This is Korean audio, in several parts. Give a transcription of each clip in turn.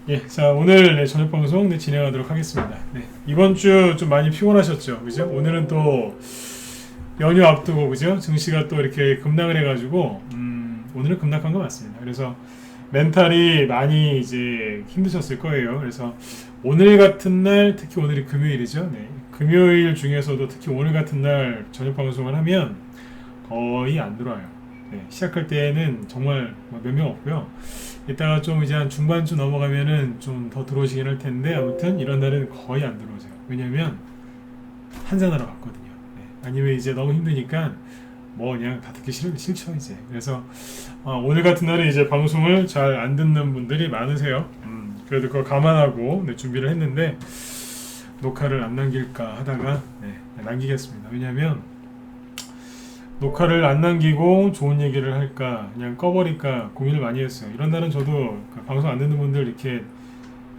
예, 자 오늘 저녁 방송 진행하도록 하겠습니다. 이번 주 좀 많이 피곤하셨죠, 그죠? 오늘은 또 연휴 앞두고 그죠? 증시가 또 이렇게 급락을 해가지고 오늘은 급락한 것 같습니다. 그래서 멘탈이 많이 이제 힘드셨을 거예요. 그래서 오늘 같은 날, 특히 오늘이 금요일이죠. 금요일 중에서도 특히 오늘 같은 날 저녁 방송을 하면 거의 안 들어와요. 시작할 때는 정말 몇 명 없고요. 이따가 좀 이제 한 중반쯤 넘어가면은 좀 더 들어오시긴 할 텐데, 아무튼 이런 날은 거의 안 들어오세요. 왜냐면 한잔하러 갔거든요. 아니면 이제 너무 힘드니까 뭐 그냥 다 듣기 싫죠 이제. 그래서 오늘 같은 날에 이제 방송을 잘 안 듣는 분들이 많으세요. 그래도 그거 감안하고 준비를 했는데 녹화를 안 남길까 하다가 남기겠습니다. 왜냐면 녹화를 안 남기고 좋은 얘기를 할까 그냥 꺼버릴까 고민을 많이 했어요. 이런 날은 저도 방송 안 듣는 분들 이렇게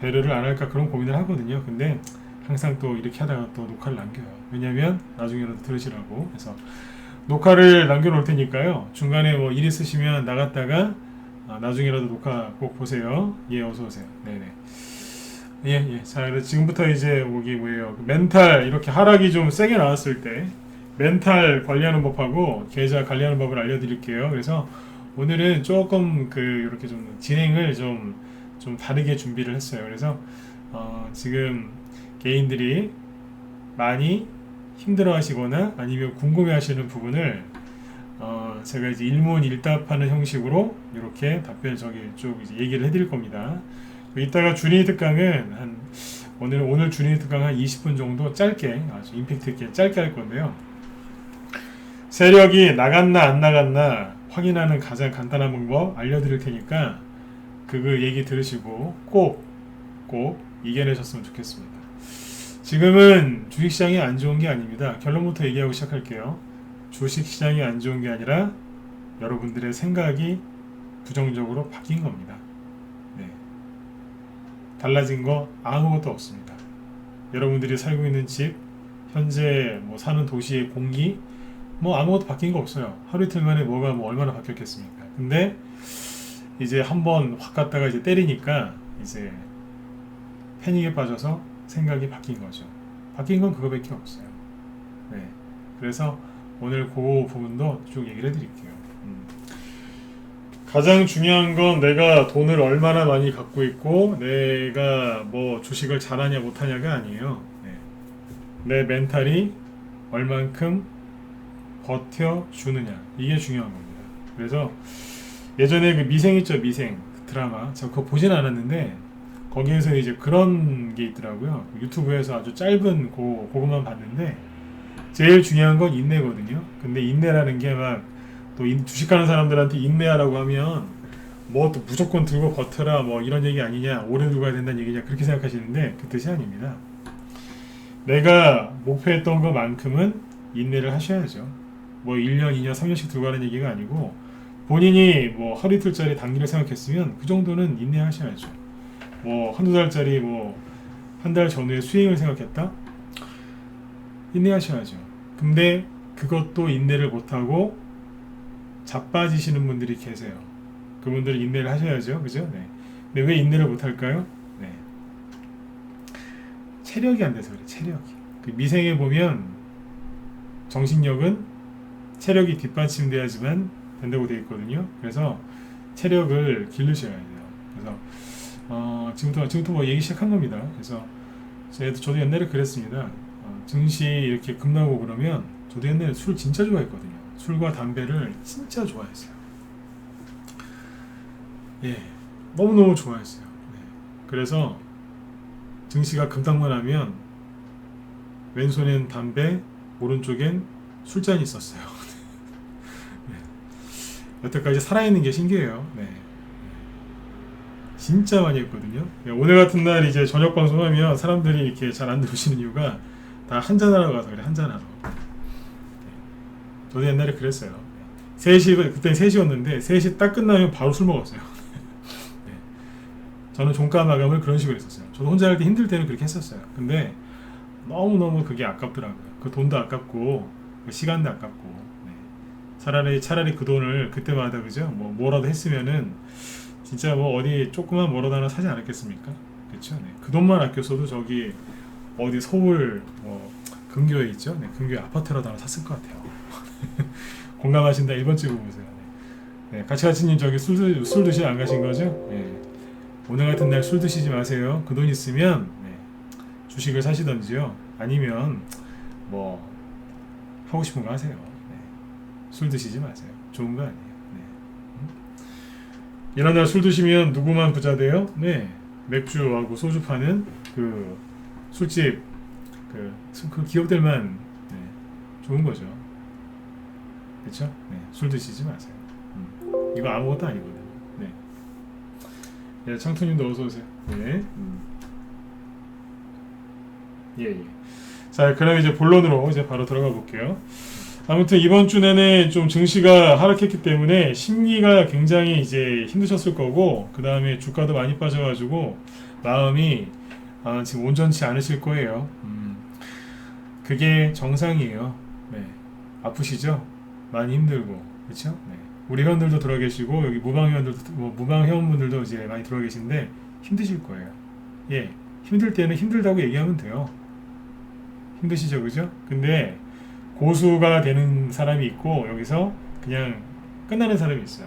배려를 안 할까 그런 고민을 하거든요. 근데 항상 또 이렇게 하다가 또 녹화를 남겨요. 왜냐면 나중에라도 들으시라고. 그래서 녹화를 남겨놓을 테니까요. 중간에 뭐 일 있으시면 나갔다가 나중에라도 녹화 꼭 보세요. 예, 어서 오세요. 네네. 예. 자, 그래서 지금부터 이제 여기 뭐예요? 멘탈 이렇게 하락이 좀 세게 나왔을 때 멘탈 관리하는 법하고 계좌 관리하는 법을 알려드릴게요. 그래서 오늘은 조금 이렇게 좀 진행을 좀 다르게 준비를 했어요. 그래서 지금 개인들이 많이 힘들어하시거나 아니면 궁금해하시는 부분을 제가 이제 일문일답하는 형식으로 이렇게 답변 쭉 이제 얘기를 해드릴 겁니다. 이따가 준이 특강은 오늘 준이 특강 한 20분 정도 짧게 아주 임팩트 있게 짧게 할 건데요. 세력이 나갔나 안 나갔나 확인하는 가장 간단한 방법 알려드릴 테니까 그거 얘기 들으시고 꼭 이겨내셨으면 좋겠습니다. 지금은 주식시장이 안 좋은 게 아닙니다. 결론부터 얘기하고 시작할게요. 주식시장이 안 좋은 게 아니라 여러분들의 생각이 부정적으로 바뀐 겁니다. 달라진 거 아무것도 없습니다. 여러분들이 살고 있는 집, 현재 사는 도시의 공기, 아무것도 바뀐 거 없어요. 하루 이틀 만에 뭐가 얼마나 바뀌었겠습니까? 근데 이제 한번 확 갔다가 이제 때리니까 이제 패닉에 빠져서 생각이 바뀐 거죠. 바뀐 건 그거밖에 없어요. 그래서 오늘 그 부분도 쭉 얘기를 해드릴게요. 가장 중요한 건 내가 돈을 얼마나 많이 갖고 있고 내가 주식을 잘하냐 못하냐가 아니에요. 내 멘탈이 얼만큼 버텨주느냐 이게 중요한 겁니다. 그래서 예전에 미생 있죠, 미생 드라마 저 그거 보진 않았는데 거기에서 이제 그런 게 있더라고요. 유튜브에서 아주 짧은 그것만 봤는데 제일 중요한 건 인내거든요. 근데 인내라는 게 또 주식하는 사람들한테 인내하라고 하면 또 무조건 들고 버텨라 이런 얘기 아니냐, 오래 들고 가야 된다는 얘기냐 그렇게 생각하시는데 그 뜻이 아닙니다. 내가 목표했던 것만큼은 인내를 하셔야죠. 1년, 2년, 3년씩 들고 가는 얘기가 아니고 본인이 하루 이틀짜리 단기를 생각했으면 그 정도는 인내하셔야죠. 한두 달짜리 한 달 전후에 수익을 생각했다? 인내하셔야죠. 근데 그것도 인내를 못하고 자빠지시는 분들이 계세요. 그분들은 인내를 하셔야죠. 그죠? 근데 왜 인내를 못할까요? 체력이 안 돼서 그래. 체력이. 미생에 보면 정신력은 체력이 뒷받침돼야지만 된다고 되어 있거든요. 그래서 체력을 기르셔야 돼요. 그래서 지금부터 얘기 시작한 겁니다. 그래서 저도 옛날에 그랬습니다. 증시 이렇게 급나고 그러면 저도 옛날에 술 진짜 좋아했거든요. 술과 담배를 진짜 좋아했어요. 너무너무 좋아했어요. 그래서 증시가 급락만 하면 왼손엔 담배, 오른쪽엔 술잔이 있었어요. 여태까지 살아있는 게 신기해요. 진짜 많이 했거든요. 오늘 같은 날 이제 저녁 방송하면 사람들이 이렇게 잘 안 들으시는 이유가 다 한잔하러 가서 그래. 한잔하러. 저도 옛날에 그랬어요. 3시, 그때 3시였는데 3시 딱 끝나면 바로 술 먹었어요. 저는 종가 마감을 그런 식으로 했었어요. 저도 혼자 할 때 힘들 때는 그렇게 했었어요. 근데 너무너무 그게 아깝더라고요. 그 돈도 아깝고 그 시간도 아깝고 차라리 그 돈을 그때마다 그죠? 뭐라도 했으면은 진짜 뭐 어디 조그만 뭐라도 하나 사지 않았겠습니까? 그렇죠? 네. 그 돈만 아껴서도 저기 어디 서울 뭐 근교에 있죠? 네. 근교에 아파트라도 하나 샀을 것 같아요. 공감하신다 1번 찍어보세요. 네. 네. 같이님 저기 술 드시러 안 가신 거죠? 네. 오늘 같은 날 술 드시지 마세요. 그 돈 있으면 네. 주식을 사시던지요. 아니면 뭐 하고 싶은 거 하세요. 네. 술 드시지 마세요. 좋은 거 아니에요. 이런 날 술 드시면 누구만 부자 돼요? 네, 맥주하고 소주 파는 그 술집 그 기업들만 네, 좋은 거죠. 그렇죠? 네, 술 드시지 마세요. 이거 아무것도 아니거든요. 네, 예, 창투님도 어서 오세요. 네, 예, 예. 자, 그럼 이제 본론으로 이제 바로 들어가 볼게요. 아무튼 이번 주 내내 좀 증시가 하락했기 때문에 심리가 굉장히 이제 힘드셨을 거고, 그 다음에 주가도 많이 빠져가지고 마음이 지금 온전치 않으실 거예요. 그게 정상이에요. 네. 아프시죠? 많이 힘들고, 그렇죠? 네. 우리 회원들도 들어와 계시고 여기 무방 회원들도 무방 회원분들도 이제 많이 들어와 계신데 힘드실 거예요. 예, 힘들 때는 힘들다고 얘기하면 돼요. 힘드시죠, 그죠? 근데 고수가 되는 사람이 있고 여기서 그냥 끝나는 사람이 있어요.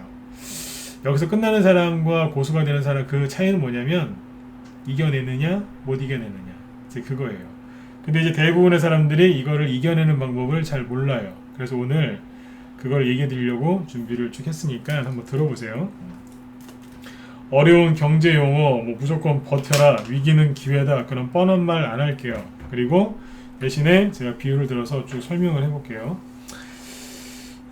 여기서 끝나는 사람과 고수가 되는 사람 그 차이는 뭐냐면 이겨내느냐 못 이겨내느냐 이제 그거예요. 근데 이제 대부분의 사람들이 이거를 이겨내는 방법을 잘 몰라요. 그래서 오늘 그걸 얘기해 드리려고 준비를 쭉 했으니까 한번 들어보세요. 어려운 경제 용어 뭐 무조건 버텨라 위기는 기회다 그런 뻔한 말 안 할게요. 그리고 대신에 제가 비유를 들어서 쭉 설명을 해볼게요.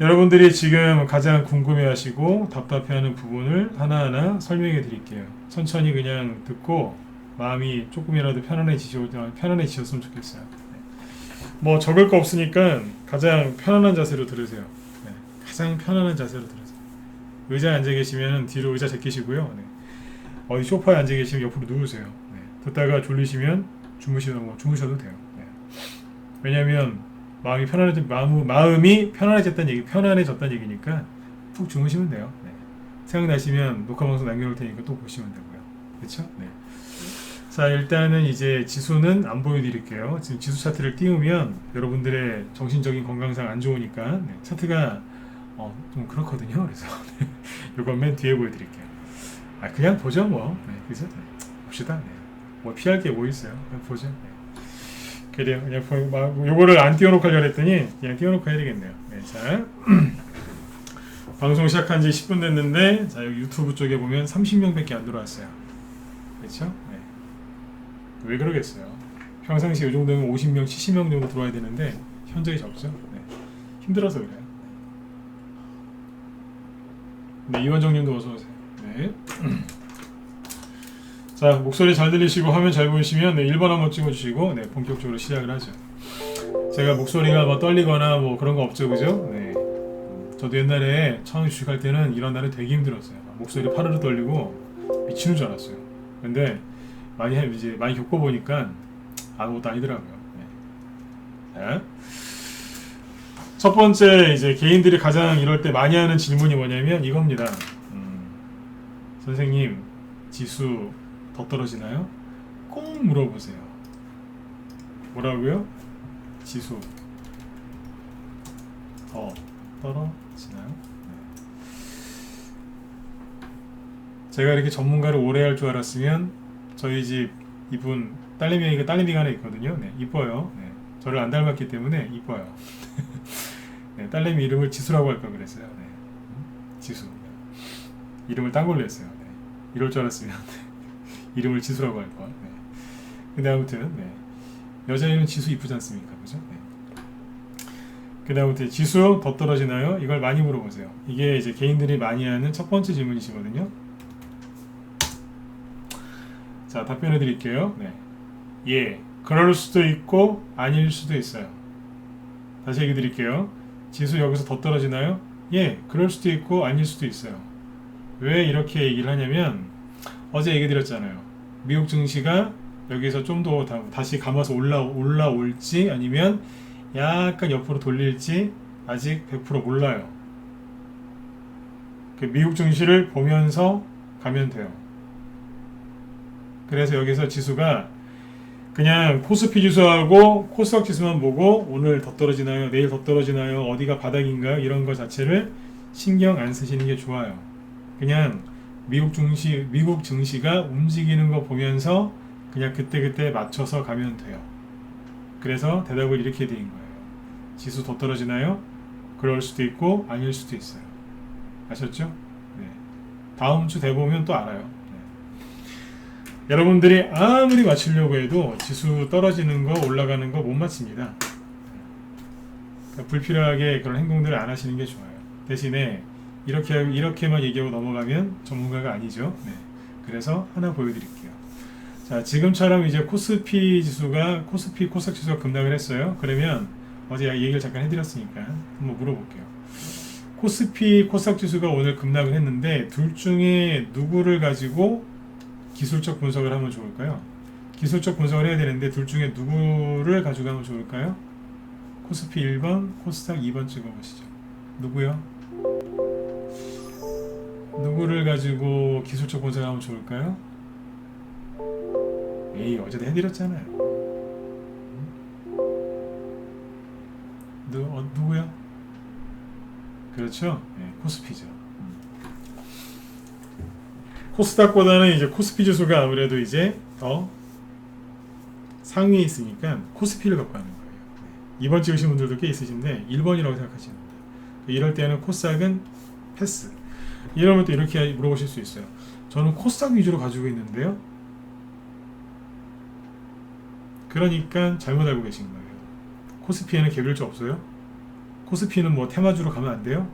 여러분들이 지금 가장 궁금해하시고 답답해하는 부분을 하나하나 설명해 드릴게요. 천천히 그냥 듣고 마음이 조금이라도 편안해지셨으면 좋겠어요. 네. 뭐 적을 거 없으니까 가장 편안한 자세로 들으세요. 네. 가장 편안한 자세로 들으세요. 의자에 앉아 계시면 뒤로 의자 제끼시고요. 네. 어디 소파에 앉아 계시면 옆으로 누우세요. 네. 듣다가 졸리시면 주무셔도 돼요. 왜냐하면 마음이 편안해졌다는 얘기니까 푹 주무시면 돼요. 네. 생각나시면 녹화 방송 남겨놓을 테니까 또 보시면 되고요. 그렇죠? 네. 자, 일단은 이제 지수는 안 보여드릴게요. 지금 지수 차트를 띄우면 여러분들의 정신적인 건강상 안 좋으니까 네. 차트가 좀 그렇거든요. 그래서 이건 맨 뒤에 보여드릴게요. 그냥 보죠 뭐. 네, 그죠? 네. 봅시다. 네. 뭐 피할 게 뭐 있어요? 그냥 보죠. 네. 그래요. 그냥 요거를 안 띄워놓고 하려고 했더니 그냥 띄워놓고 해야 되겠네요. 네, 자 방송 시작한 지 10분 됐는데 자 여기 유튜브 쪽에 보면 30명밖에 안 들어왔어요. 그렇죠? 네. 왜 그러겠어요? 평상시 이 정도면 50명, 70명 정도 들어와야 되는데 현저히 적죠. 네. 힘들어서 그래요. 네, 이원정님도 어서 오세요. 네. 자, 목소리 잘 들리시고 화면 잘 보이시면 네, 1번 한번 찍어주시고 네, 본격적으로 시작을 하죠. 제가 목소리가 뭐 떨리거나 뭐 그런 거 없죠, 그죠? 네. 저도 옛날에 처음 주식할 때는 이런 날은 되게 힘들었어요. 목소리 파르르 떨리고 미치는 줄 알았어요. 근데 많이 겪어보니까 아무것도 아니더라고요. 네. 자, 첫 번째 이제 개인들이 가장 이럴 때 많이 하는 질문이 뭐냐면 이겁니다. 선생님, 지수 더 떨어지나요? 꼭 물어보세요. 뭐라고요? 지수 더 떨어지나요? 네. 제가 이렇게 전문가를 오래 할 줄 알았으면 저희 집 이분 딸내미가 하나 있거든요. 네, 이뻐요. 네, 저를 안 닮았기 때문에 이뻐요. 네, 딸내미 이름을 지수라고 할 걸 그랬어요. 네. 지수. 이름을 딴 걸로 했어요. 네. 이럴 줄 알았으면 이름을 지수라고 할 걸. 네. 근데 아무튼 네. 여자애는 지수 이쁘지 않습니까? 그죠? 네. 근데 아무튼 지수 더 떨어지나요? 이걸 많이 물어보세요. 이게 이제 개인들이 많이 하는 첫 번째 질문이시거든요. 자, 답변해 드릴게요. 네. 예, 그럴 수도 있고 아닐 수도 있어요. 다시 얘기 드릴게요. 지수 여기서 더 떨어지나요? 예, 그럴 수도 있고 아닐 수도 있어요. 왜 이렇게 얘기를 하냐면 어제 얘기 드렸잖아요. 미국 증시가 여기서 좀 더 다시 감아서 올라올지 아니면 약간 옆으로 돌릴지 아직 100% 몰라요. 그 미국 증시를 보면서 가면 돼요. 그래서 여기서 지수가 그냥 코스피 지수하고 코스닥 지수만 보고 오늘 더 떨어지나요? 내일 더 떨어지나요? 어디가 바닥인가요? 이런 거 자체를 신경 안 쓰시는 게 좋아요. 그냥 미국 증시가 움직이는 거 보면서 그냥 그때그때 맞춰서 가면 돼요. 그래서 대답을 이렇게 드린 거예요. 지수 더 떨어지나요? 그럴 수도 있고 아닐 수도 있어요. 아셨죠? 네. 다음 주 돼보면 또 알아요. 여러분들이 아무리 맞추려고 해도 지수 떨어지는 거 올라가는 거 못 맞춥니다. 그러니까 불필요하게 그런 행동들을 안 하시는 게 좋아요. 대신에 이렇게만 얘기하고 넘어가면 전문가가 아니죠. 네. 그래서 하나 보여드릴게요. 자, 지금처럼 이제 코스피 코스닥 지수가 급락을 했어요. 그러면 어제 얘기를 잠깐 해드렸으니까 한번 물어볼게요. 코스피 코스닥 지수가 오늘 급락을 했는데 둘 중에 누구를 가지고 기술적 분석을 하면 좋을까요? 기술적 분석을 해야 되는데 둘 중에 누구를 가지고 하면 좋을까요? 코스피 1번, 코스닥 2번 찍어보시죠. 누구요? 누구를 가지고 기술적 분석을 하면 좋을까요? 에이, 어제도 해드렸잖아요. 누구요? 그렇죠? 네, 코스피죠. 코스닥보다는 이제 코스피 지수가 아무래도 이제 더 상위에 있으니까 코스피를 갖고 하는 거예요. 네. 2번 찍으신 분들도 꽤 있으신데 1번이라고 생각하시는 분들. 이럴 때는 코스닥은 패스. 이러면 또 이렇게 물어보실 수 있어요. 저는 코스닥 위주로 가지고 있는데요. 그러니까 잘못 알고 계신 거예요. 코스피에는 개별주 없어요? 코스피는 뭐 테마주로 가면 안 돼요?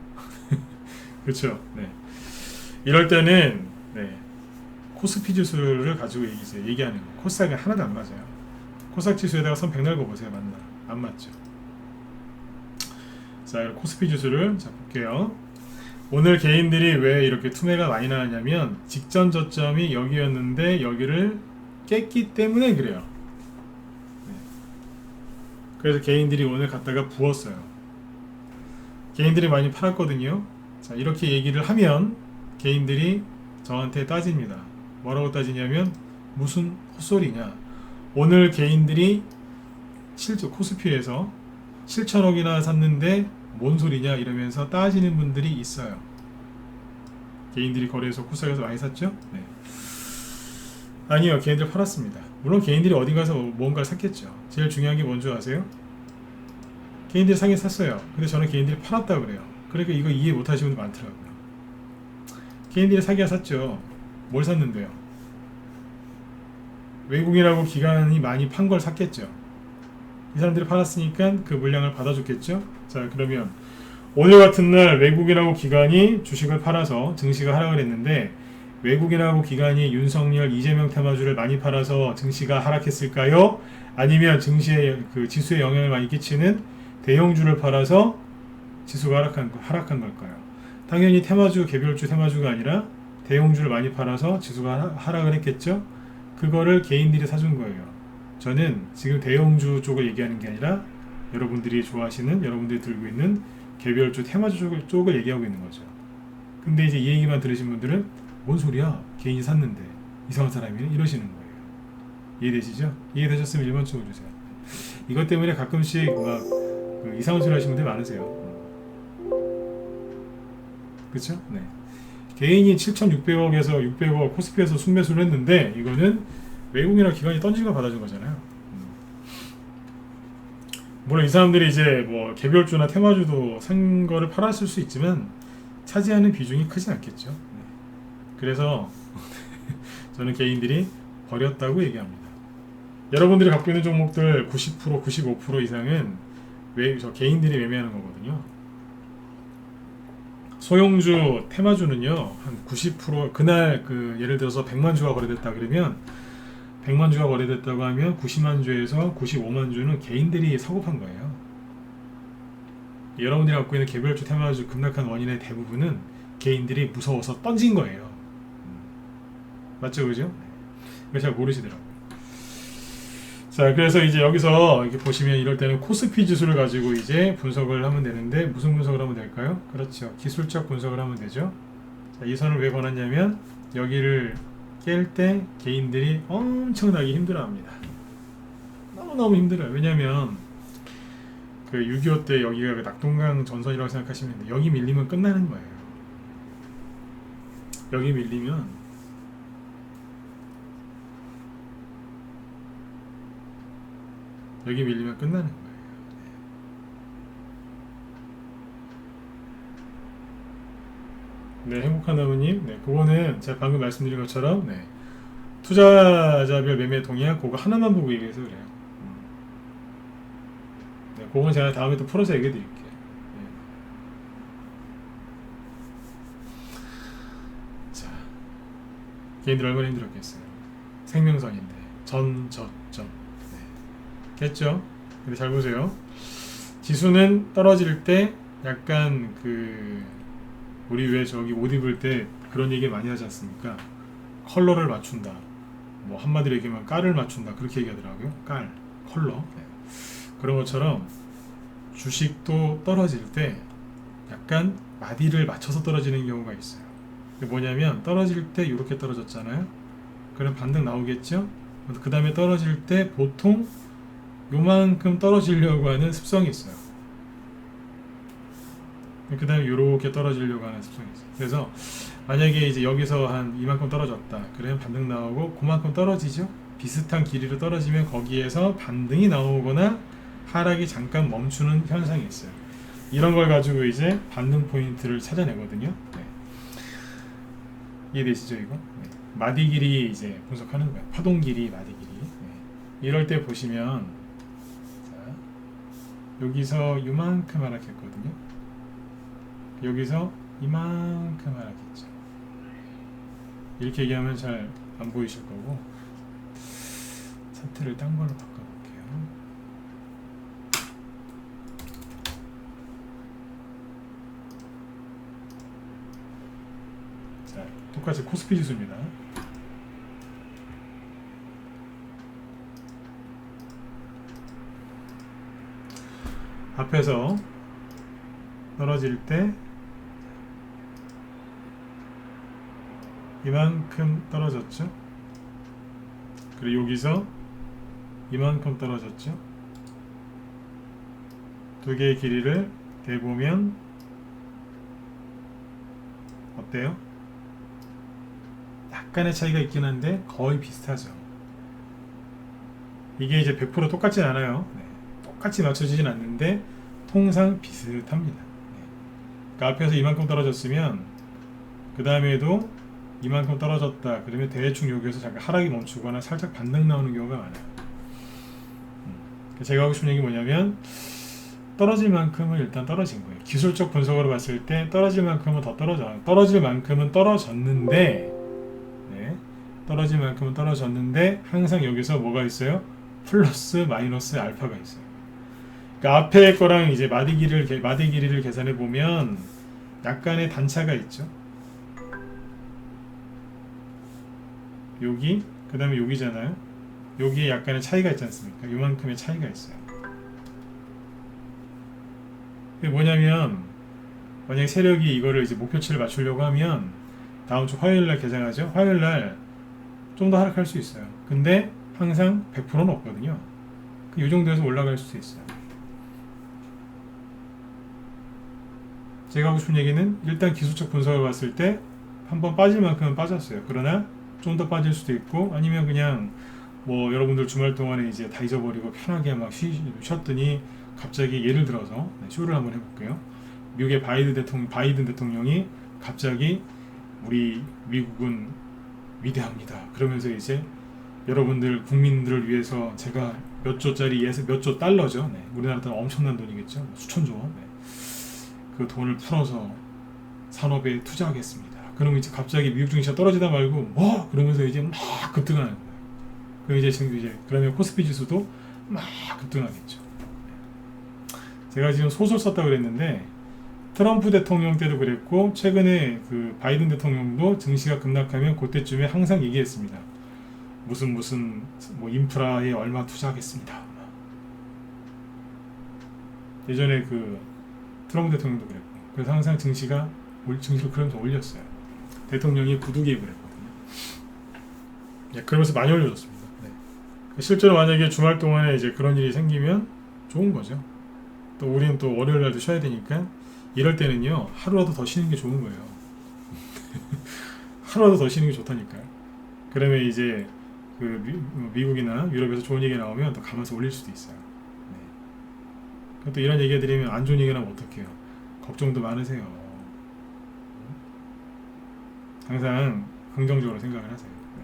그렇죠. 네. 이럴 때는 네, 코스피 지수를 가지고 얘기하는 거. 코스닥은 하나도 안 맞아요. 코스닥 지수에다가 선 백날 그어보세요. 맞나? 안 맞죠. 자, 코스피 지수를 자 볼게요. 오늘 개인들이 왜 이렇게 투매가 많이 나왔냐면 직전 저점이 여기였는데 여기를 깼기 때문에 그래요. 네. 그래서 개인들이 오늘 갖다가 부었어요. 개인들이 많이 팔았거든요. 자, 이렇게 얘기를 하면 개인들이 저한테 따집니다. 뭐라고 따지냐면 무슨 헛소리냐. 오늘 개인들이 코스피에서 7천억이나 샀는데 뭔 소리냐 이러면서 따지는 분들이 있어요. 개인들이 거래소 코스닥에서 많이 샀죠? 네. 아니요, 개인들 팔았습니다. 물론 개인들이 어디 가서 뭔가를 샀겠죠. 제일 중요한 게 뭔지 아세요? 개인들이 사긴 샀어요. 근데 저는 개인들이 팔았다고 그래요. 그러니까 이거 이해 못 하시는 분들 많더라고요. 개인들이 사기야 샀죠. 뭘 샀는데요? 외국인하고 기관이 많이 판 걸 샀겠죠. 이 사람들이 팔았으니까 그 물량을 받아줬겠죠. 자, 그러면 오늘 같은 날 외국인하고 기관이 주식을 팔아서 증시가 하락을 했는데 외국인하고 기관이 윤석열, 이재명 테마주를 많이 팔아서 증시가 하락했을까요? 아니면 증시에 그 지수에 영향을 많이 끼치는 대형주를 팔아서 지수가 하락한 걸까요? 당연히 테마주, 개별주 테마주가 아니라 대형주를 많이 팔아서 지수가 하락을 했겠죠? 그거를 개인들이 사준 거예요. 저는 지금 대형주 쪽을 얘기하는 게 아니라 여러분들이 좋아하시는, 여러분들이 들고 있는 개별주, 테마주 쪽을 얘기하고 있는 거죠. 근데 이제 이 얘기만 들으신 분들은 뭔 소리야? 개인이 샀는데 이상한 사람이네? 이러시는 거예요. 이해되시죠? 이해되셨으면 1번 찍어주세요. 이것 때문에 가끔씩 막 이상한 소리 하시는 분들 많으세요. 그쵸? 네. 개인이 7,600억에서 600억 코스피에서 순매수를 했는데 이거는 외국이나 기관이 던진 거 받아준 거잖아요. 물론 이 사람들이 이제 뭐 개별주나 테마주도 산 거를 팔았을 수 있지만 차지하는 비중이 크진 않겠죠. 네. 그래서 저는 개인들이 버렸다고 얘기합니다. 여러분들이 갖고 있는 종목들 90%, 95% 이상은 저 개인들이 매매하는 거거든요. 소형주, 테마주는요, 한 90% 그날 예를 들어서 100만 주가 거래됐다 그러면 100만 주가 거래됐다고 하면 90만 주에서 95만 주는 개인들이 사고 판 거예요. 여러분들이 갖고 있는 개별주, 테마주 급락한 원인의 대부분은 개인들이 무서워서 던진 거예요. 맞죠, 그죠? 잘 모르시더라고요. 자, 그래서 이제 여기서 이렇게 보시면 이럴 때는 코스피 지수를 가지고 이제 분석을 하면 되는데 무슨 분석을 하면 될까요? 그렇죠. 기술적 분석을 하면 되죠. 자, 자, 이 선을 왜 권했냐면 여기를 깰 때 개인들이 엄청나게 힘들어합니다. 너무너무 힘들어요. 왜냐면 그 6.25 때 여기가 그 낙동강 전선이라고 생각하시면 돼요. 여기 밀리면 끝나는 거예요. 여기 밀리면 끝나는 거예요. 네, 행복한 나무님. 네, 그거는 제가 방금 말씀드린 것처럼 네, 투자자별 매매 동의약 그거 하나만 보고 얘기해서 그래요. 네, 그건 제가 다음에 또 풀어서 얘기해 드릴게요. 네. 자, 개인들 얼마나 힘들었겠어요. 생명선인데 전저점 네. 겠죠? 근데 잘 보세요. 지수는 떨어질 때 약간 그 우리 왜 저기 옷 입을 때 그런 얘기 많이 하지 않습니까? 컬러를 맞춘다. 뭐 한마디로 얘기하면 깔을 맞춘다. 그렇게 얘기하더라고요. 깔, 컬러. 네. 그런 것처럼 주식도 떨어질 때 약간 마디를 맞춰서 떨어지는 경우가 있어요. 그게 뭐냐면 떨어질 때 이렇게 떨어졌잖아요. 그럼 반등 나오겠죠? 그 다음에 떨어질 때 보통 요만큼 떨어지려고 하는 습성이 있어요. 그 다음에 이렇게 떨어지려고 하는 습성이 있어요. 그래서 만약에 이제 여기서 한 이만큼 떨어졌다. 그러면 반등 나오고 그만큼 떨어지죠. 비슷한 길이로 떨어지면 거기에서 반등이 나오거나 하락이 잠깐 멈추는 현상이 있어요. 이런 걸 가지고 이제 반등 포인트를 찾아내거든요. 네. 이해되시죠 이거? 네. 마디 길이 이제 분석하는 거예요. 파동 길이, 마디 길이. 네. 이럴 때 보시면 자, 여기서 요만큼 하락했거든요. 여기서 이만큼 하락했죠. 이렇게 얘기하면 잘 안 보이실 거고 차트를 딴 걸로 바꿔볼게요. 자, 똑같이 코스피 지수입니다. 앞에서 떨어질 때 이만큼 떨어졌죠. 그리고 여기서 이만큼 떨어졌죠. 두 개의 길이를 대보면 어때요? 약간의 차이가 있긴 한데 거의 비슷하죠. 이게 이제 100% 똑같진 않아요. 네. 똑같이 맞춰지진 않는데 통상 비슷합니다. 네. 그러니까 앞에서 이만큼 떨어졌으면 그 다음에도 이만큼 떨어졌다. 그러면 대충 여기에서 잠깐 하락이 멈추거나 살짝 반등 나오는 경우가 많아요. 제가 하고 싶은 얘기 뭐냐면 떨어질 만큼은 일단 떨어진 거예요. 기술적 분석으로 봤을 때 떨어질 만큼은 더 떨어질 만큼은 떨어졌는데 네, 떨어질 만큼은 떨어졌는데 항상 여기서 뭐가 있어요? 플러스 마이너스 알파가 있어요. 그러니까 앞에 거랑 이제 마디 길이를 계산해 보면 약간의 단차가 있죠. 여기 그 다음에 여기잖아요. 여기에 약간의 차이가 있지 않습니까? 요만큼의 차이가 있어요. 그게 뭐냐면 만약 세력이 이거를 이제 목표치를 맞추려고 하면 다음 주 화요일날 개장하죠. 화요일날 좀 더 하락할 수 있어요. 근데 항상 100%는 없거든요. 이 정도에서 올라갈 수도 있어요. 제가 하고 싶은 얘기는 일단 기술적 분석을 봤을 때 한번 빠질 만큼은 빠졌어요. 그러나 좀 더 빠질 수도 있고 아니면 그냥 뭐 여러분들 주말 동안에 이제 다 잊어버리고 편하게 막 쉬었더니 갑자기 예를 들어서 쇼를 한번 해볼게요. 미국의 바이든 대통령이 갑자기 우리 미국은 위대합니다. 그러면서 이제 여러분들 국민들을 위해서 제가 몇 조 달러죠. 네. 우리나라 돈 엄청난 돈이겠죠. 수천조 원. 네. 그 돈을 풀어서 산업에 투자하겠습니다. 그러면 이제 갑자기 미국 증시가 떨어지다 말고 뭐 그러면서 이제 막 급등하는 거예요. 그럼 이제 그러면 코스피 지수도 막 급등하겠죠. 제가 지금 소설 썼다고 그랬는데 트럼프 대통령 때도 그랬고 최근에 그 바이든 대통령도 증시가 급락하면 그때쯤에 항상 얘기했습니다. 무슨 뭐 인프라에 얼마 투자하겠습니다. 예전에 그 트럼프 대통령도 그랬고 그래서 항상 증시를 그러면서 올렸어요. 대통령이 구두 개입을 했거든요. 네, 그러면서 많이 올려줬습니다. 네. 실제로 만약에 주말 동안에 이제 그런 일이 생기면 좋은 거죠. 또 우리는 또 월요일 날도 쉬어야 되니까 이럴 때는요 하루라도 더 쉬는 게 좋은 거예요. 하루라도 더 쉬는 게 좋다니까요. 그러면 이제 그 미국이나 유럽에서 좋은 얘기 나오면 또 가면서 올릴 수도 있어요. 네. 또 이런 얘기 드리면 안 좋은 얘기 나오면 어떡해요. 걱정도 많으세요. 항상 긍정적으로 생각을 하세요. 네.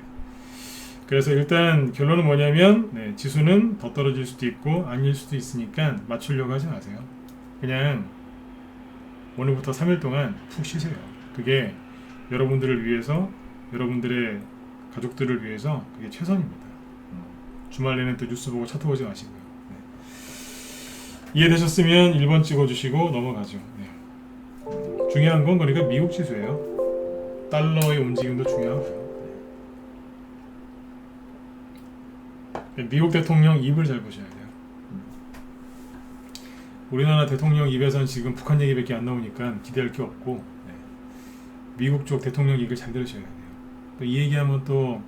그래서 일단 결론은 뭐냐면 네, 지수는 더 떨어질 수도 있고 아닐 수도 있으니까 맞추려고 하지 마세요. 그냥 오늘부터 3일 동안 푹 쉬세요. 그게 여러분들을 위해서, 여러분들의 가족들을 위해서 그게 최선입니다. 주말에는 또 뉴스 보고 차트 보지 마시고요. 네. 이해되셨으면 1번 찍어주시고 넘어가죠. 네. 중요한 건 그러니까 미국 지수예요. 달러의 움직임도 중요하고요. 네. 미국 대통령 입을 잘 보셔야 돼요. 우리나라 대통령 입에서는 지금 북한 얘기밖에 안 나오니까 기대할 게 없고 네. 미국 쪽 대통령 얘기를 잘 들으셔야 돼요. 또 이 얘기하면 또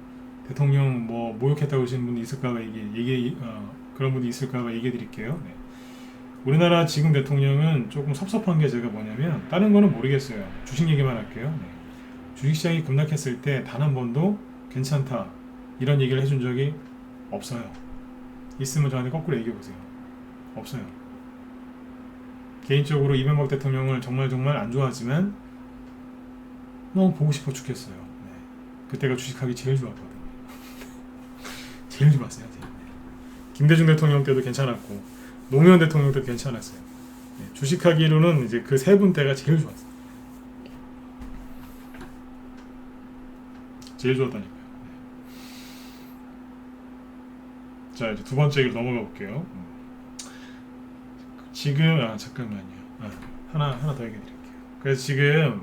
대통령 뭐 모욕했다고 하시는 분이 있을까봐 그런 분이 있을까봐 얘기해 드릴게요. 네. 우리나라 지금 대통령은 조금 섭섭한 게 제가 뭐냐면 다른 거는 모르겠어요. 주식 얘기만 할게요. 네. 주식시장이 급락했을 때 단 한 번도 괜찮다 이런 얘기를 해준 적이 없어요. 있으면 저한테 거꾸로 얘기해 보세요. 없어요. 개인적으로 이명박 대통령을 정말 안 좋아하지만 너무 보고 싶어 죽겠어요. 네. 그때가 주식하기 제일 좋았거든요. 제일 좋았어요. 제일. 김대중 대통령 때도 괜찮았고 노무현 대통령 때도 괜찮았어요. 네. 주식하기로는 이제 그 세 분 때가 제일 좋았어요. 제일 좋았다니까요. 네. 자 이제 두 번째 얘기로 넘어가 볼게요. 지금 잠깐만요. 하나 더 얘기 드릴게요. 그래서 지금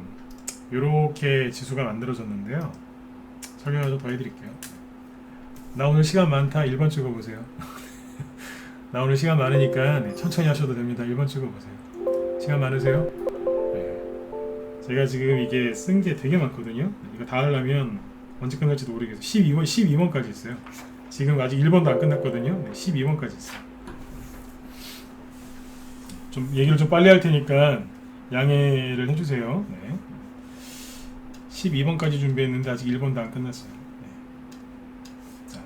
이렇게 지수가 만들어졌는데요. 설명을 좀 더 해드릴게요. 나 오늘 시간 많다. 1번 찍어보세요. 나 오늘 시간 많으니까 네, 천천히 하셔도 됩니다. 1번 찍어보세요. 시간 많으세요? 네. 제가 지금 이게 쓴 게 되게 많거든요. 이거 다 하려면 언제 끝날지도 모르겠어요. 12번까지 있어요. 지금 아직 1번도 안 끝났거든요. 네, 12번까지 있어요. 좀 얘기를 좀 빨리 할 테니까 양해를 해주세요. 네. 12번까지 준비했는데 아직 1번도 안 끝났어요. 네. 자,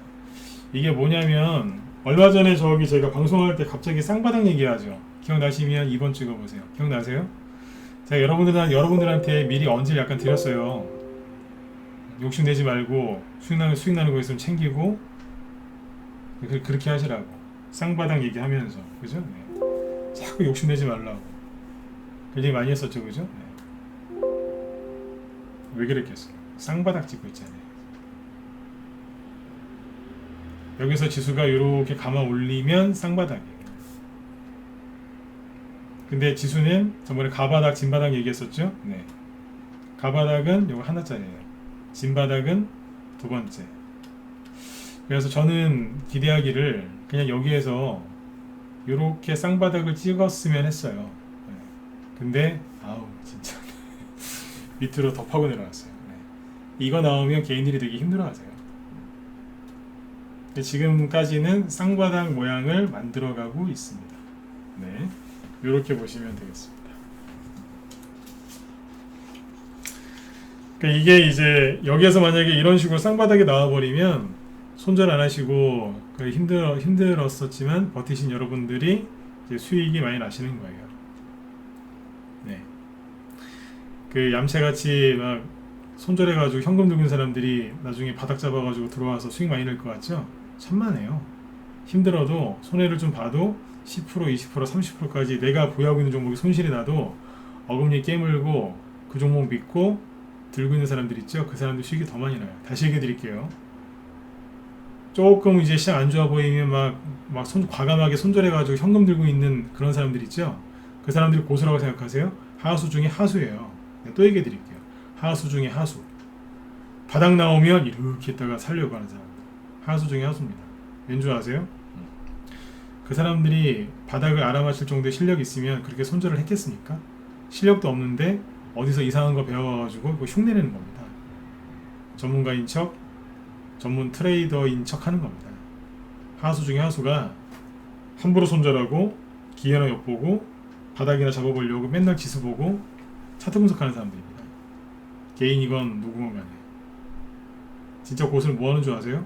이게 뭐냐면 얼마 전에 제가 방송할 때 갑자기 쌍바닥 얘기하죠. 기억나시면 2번 찍어보세요. 기억나세요? 제가 여러분들한테 미리 언지를 약간 드렸어요. 욕심내지 말고 수익 나는 거 있으면 챙기고 그렇게 하시라고. 쌍바닥 얘기하면서 그죠? 네. 자꾸 욕심내지 말라고 굉장히 많이 했었죠. 그죠? 네. 왜 그랬겠어요? 쌍바닥 찍고 있잖아요. 여기서 지수가 이렇게 감아 올리면 쌍바닥이에요. 근데 지수는 저번에 가바닥, 진바닥 얘기했었죠? 네. 가바닥은 요거 하나짜리예요. 진바닥은 두 번째. 그래서 저는 기대하기를 그냥 여기에서 요렇게 쌍바닥을 찍었으면 했어요. 네. 근데 아우 진짜 밑으로 더 파고 내려왔어요. 네. 이거 나오면 개인들이 되게 힘들어하세요. 지금까지는 쌍바닥 모양을 만들어가고 있습니다. 네, 요렇게 보시면 되겠습니다. 그러니까 이게 이제 여기에서 만약에 이런 식으로 쌍바닥이 나와버리면 손절 안 하시고 힘들었었지만 버티신 여러분들이 이제 수익이 많이 나시는 거예요. 네. 그 얌체같이 막 손절해가지고 현금 들고 있는 사람들이 나중에 바닥 잡아가지고 들어와서 수익 많이 낼 것 같죠? 천만에요. 힘들어도 손해를 좀 봐도 10%, 20%, 30%까지 내가 보유하고 있는 종목이 손실이 나도 어금니 깨물고 그 종목 믿고 들고 있는 사람들 있죠? 그 사람들 수익이 더 많이 나요. 다시 얘기해 드릴게요. 조금 이제 시장 안 좋아 보이면 과감하게 손절해가지고 현금 들고 있는 그런 사람들 있죠? 그 사람들이 고수라고 생각하세요? 하수 중에 하수예요. 또 얘기해 드릴게요. 하수 중에 하수. 바닥 나오면 이렇게 했다가 살려고 하는 사람들. 하수 중에 하수입니다. 왠줄 아세요? 그 사람들이 바닥을 알아맞힐 정도의 실력이 있으면 그렇게 손절을 했겠습니까? 실력도 없는데 어디서 이상한 거 배워가지고 그거 흉내내는 겁니다. 전문가인 척, 전문 트레이더인 척 하는 겁니다. 하수 중에 하수가 함부로 손절하고 기회나 엿보고 바닥이나 잡아보려고 맨날 지수 보고 차트 분석하는 사람들입니다. 개인이건 누구건 간에. 진짜 곳을 뭐 하는 줄 아세요?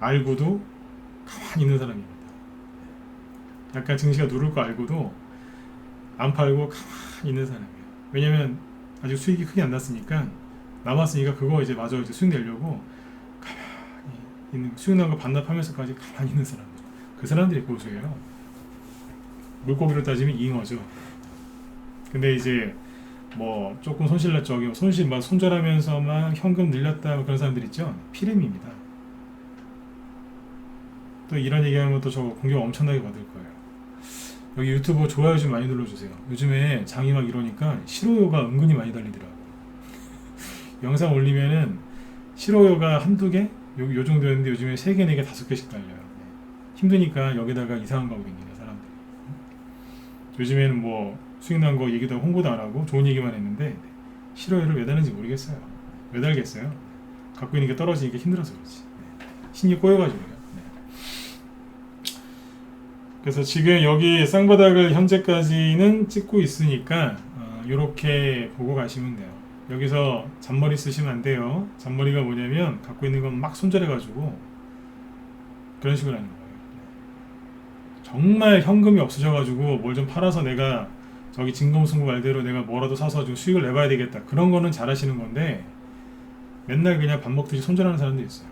알고도 가만히 있는 사람입니다. 약간 증시가 누를 거 알고도 안 팔고 가만히 있는 사람이에요. 왜냐면 아직 수익이 크게 안 났으니까, 남았으니까 그거 이제 마저 이제 수익 내려고 가만히 있는, 수익 난 거 반납하면서까지 가만히 있는 사람들. 그 사람들이 고수예요. 물고기로 따지면 잉어죠. 근데 이제 뭐 조금 손실 났죠. 손실 막 손절하면서 막 현금 늘렸다 그런 사람들 있죠. 피렘입니다. 또 이런 얘기하면 또 저 공격 엄청나게 받을 거예요. 여기 유튜브 좋아요 좀 많이 눌러주세요. 요즘에 장이 막 이러니까 싫어요가 은근히 많이 달리더라고요. 영상 올리면은 싫어요가 한두 개? 요 정도였는데 요즘에 3개, 4개, 5개씩 달려요. 힘드니까 여기다가 이상한 거 하고 있는 사람들이. 요즘에는 뭐 수익 난 거 얘기도 홍보도 안 하고 좋은 얘기만 했는데 싫어요를 왜 달는지 모르겠어요. 왜 달겠어요? 갖고 있는 게 떨어지니까 힘들어서 그렇지. 신이 꼬여가지고요. 그래서 지금 여기 쌍바닥을 현재까지는 찍고 있으니까 이렇게 보고 가시면 돼요. 여기서 잔머리 쓰시면 안 돼요. 잔머리가 뭐냐면 갖고 있는 건 막 손절해가지고 그런 식으로 하는 거예요. 정말 현금이 없으셔가지고 뭘 좀 팔아서 내가 저기 진검승부 말대로 내가 뭐라도 사서 좀 수익을 내봐야 되겠다. 그런 거는 잘 하시는 건데 맨날 그냥 밥 먹듯이 손절하는 사람도 있어요.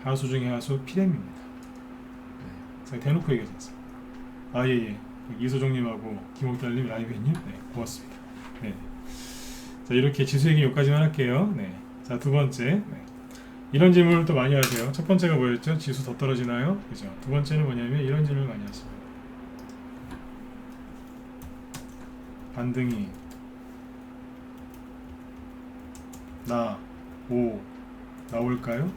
하수 중에 하수 피렘입니다. 제가 대놓고 얘기하지 않습니다. 예. 이소정님하고 김옥달님, 라이브님, 네, 고맙습니다. 네. 자, 이렇게 지수 얘기 여기까지만 할게요. 네. 자, 두 번째. 네. 이런 질문을 또 많이 하세요. 첫 번째가 뭐였죠? 지수 더 떨어지나요? 그죠? 두 번째는 뭐냐면 이런 질문을 많이 하십니다. 반등이 나올까요?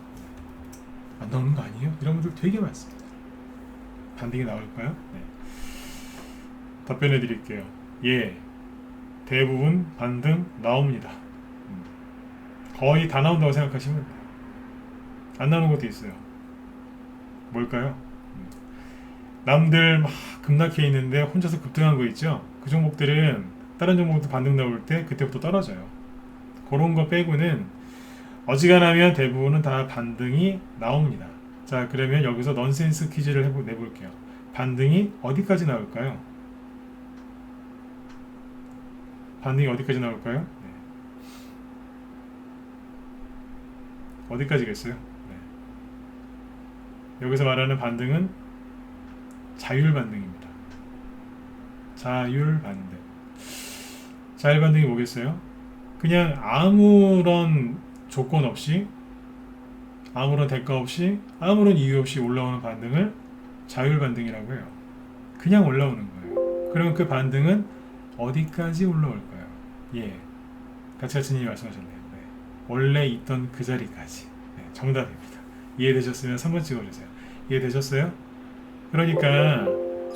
안 나오는 거 아니에요? 이런 분들 되게 많습니다. 반등이 나올까요? 네. 답변해 드릴게요. 예, 대부분 반등 나옵니다. 거의 다 나온다고 생각하시면 돼요. 안 나오는 것도 있어요. 뭘까요? 남들 막 급락해 있는데 혼자서 급등한 거 있죠? 그 종목들은 다른 종목도 반등 나올 때 그때부터 떨어져요. 그런 거 빼고는 어지간하면 대부분은 다 반등이 나옵니다. 자, 그러면 여기서 넌센스 퀴즈를 내볼게요. 반등이 어디까지 나올까요? 반등이 어디까지 나올까요? 네. 어디까지겠어요? 네. 여기서 말하는 반등은 자율반등입니다. 자율반등. 자율반등이 뭐겠어요? 그냥 아무런 조건 없이, 아무런 대가 없이, 아무런 이유 없이 올라오는 반등을 자율반등이라고 해요. 그냥 올라오는 거예요. 그럼 그 반등은 어디까지 올라올까요? 예, 가차치님이 말씀하셨네요. 네. 원래 있던 그 자리까지. 네, 정답입니다. 이해되셨으면 3번 찍어주세요. 이해되셨어요? 그러니까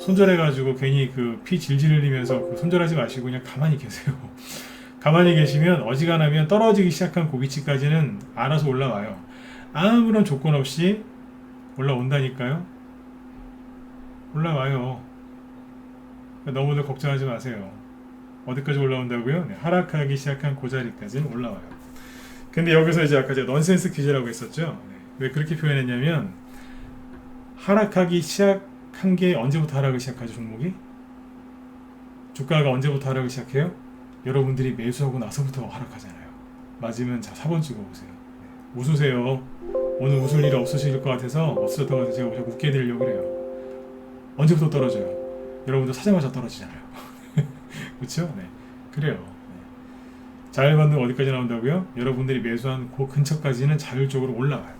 손절해가지고 괜히 그 피 질질 흘리면서 그 손절하지 마시고 그냥 가만히 계세요. 가만히 계시면 어지간하면 떨어지기 시작한 그 위치까지는 알아서 올라와요. 아무런 조건 없이 올라온다니까요. 올라와요. 너무들 걱정하지 마세요. 어디까지 올라온다고요? 네, 하락하기 시작한 그 자리까지는 올라와요. 근데 여기서 이제 아까 제가 넌센스 퀴즈라고 했었죠. 네, 왜 그렇게 표현했냐면 하락하기 시작한 게 언제부터 하락을 시작하죠, 종목이? 주가가 언제부터 하락을 시작해요? 여러분들이 매수하고 나서부터 하락하잖아요. 맞으면 자 4번 찍어보세요. 네, 웃으세요. 오늘 웃을 일 없으실 것 같아서 없었던 것 같아서 제가 웃게 해드리려고 그래요. 언제부터 떨어져요? 여러분들 사자마자 떨어지잖아요. 그렇죠? 네, 그래요. 네. 자율반등 어디까지 나온다고요? 여러분들이 매수한 그 근처까지는 자율적으로 올라가요.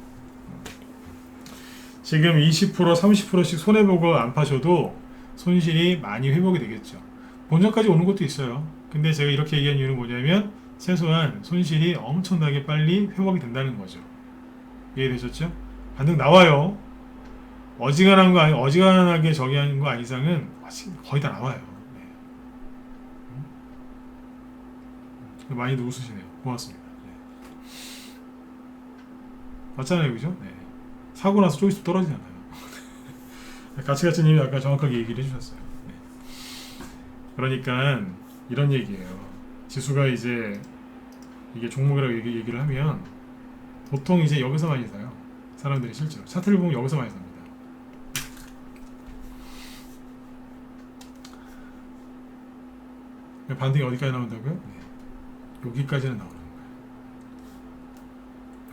지금 20%, 30%씩 손해보고 안 파셔도 손실이 많이 회복이 되겠죠. 본전까지 오는 것도 있어요. 근데 제가 이렇게 얘기한 이유는 뭐냐면 최소한 손실이 엄청나게 빨리 회복이 된다는 거죠. 이해되셨죠? 반등 나와요. 어지간하게 저기 하는 거 아닌 이상은 거의 다 나와요. 네. 많이도 웃으시네요. 고맙습니다. 네. 맞잖아요, 그죠? 네. 사고 나서 조금씩 떨어지잖아요. 가치가치님이 아까 정확하게 얘기를 해주셨어요. 네. 그러니까 이런 얘기예요. 지수가 이제 이게 종목이라고 얘기를 하면 보통 이제 여기서 많이 사요. 사람들이 실제로 차트를 보면 여기서 많이 삽니다. 반등이 어디까지 나온다고요? 네. 여기까지는 나오는 거예요.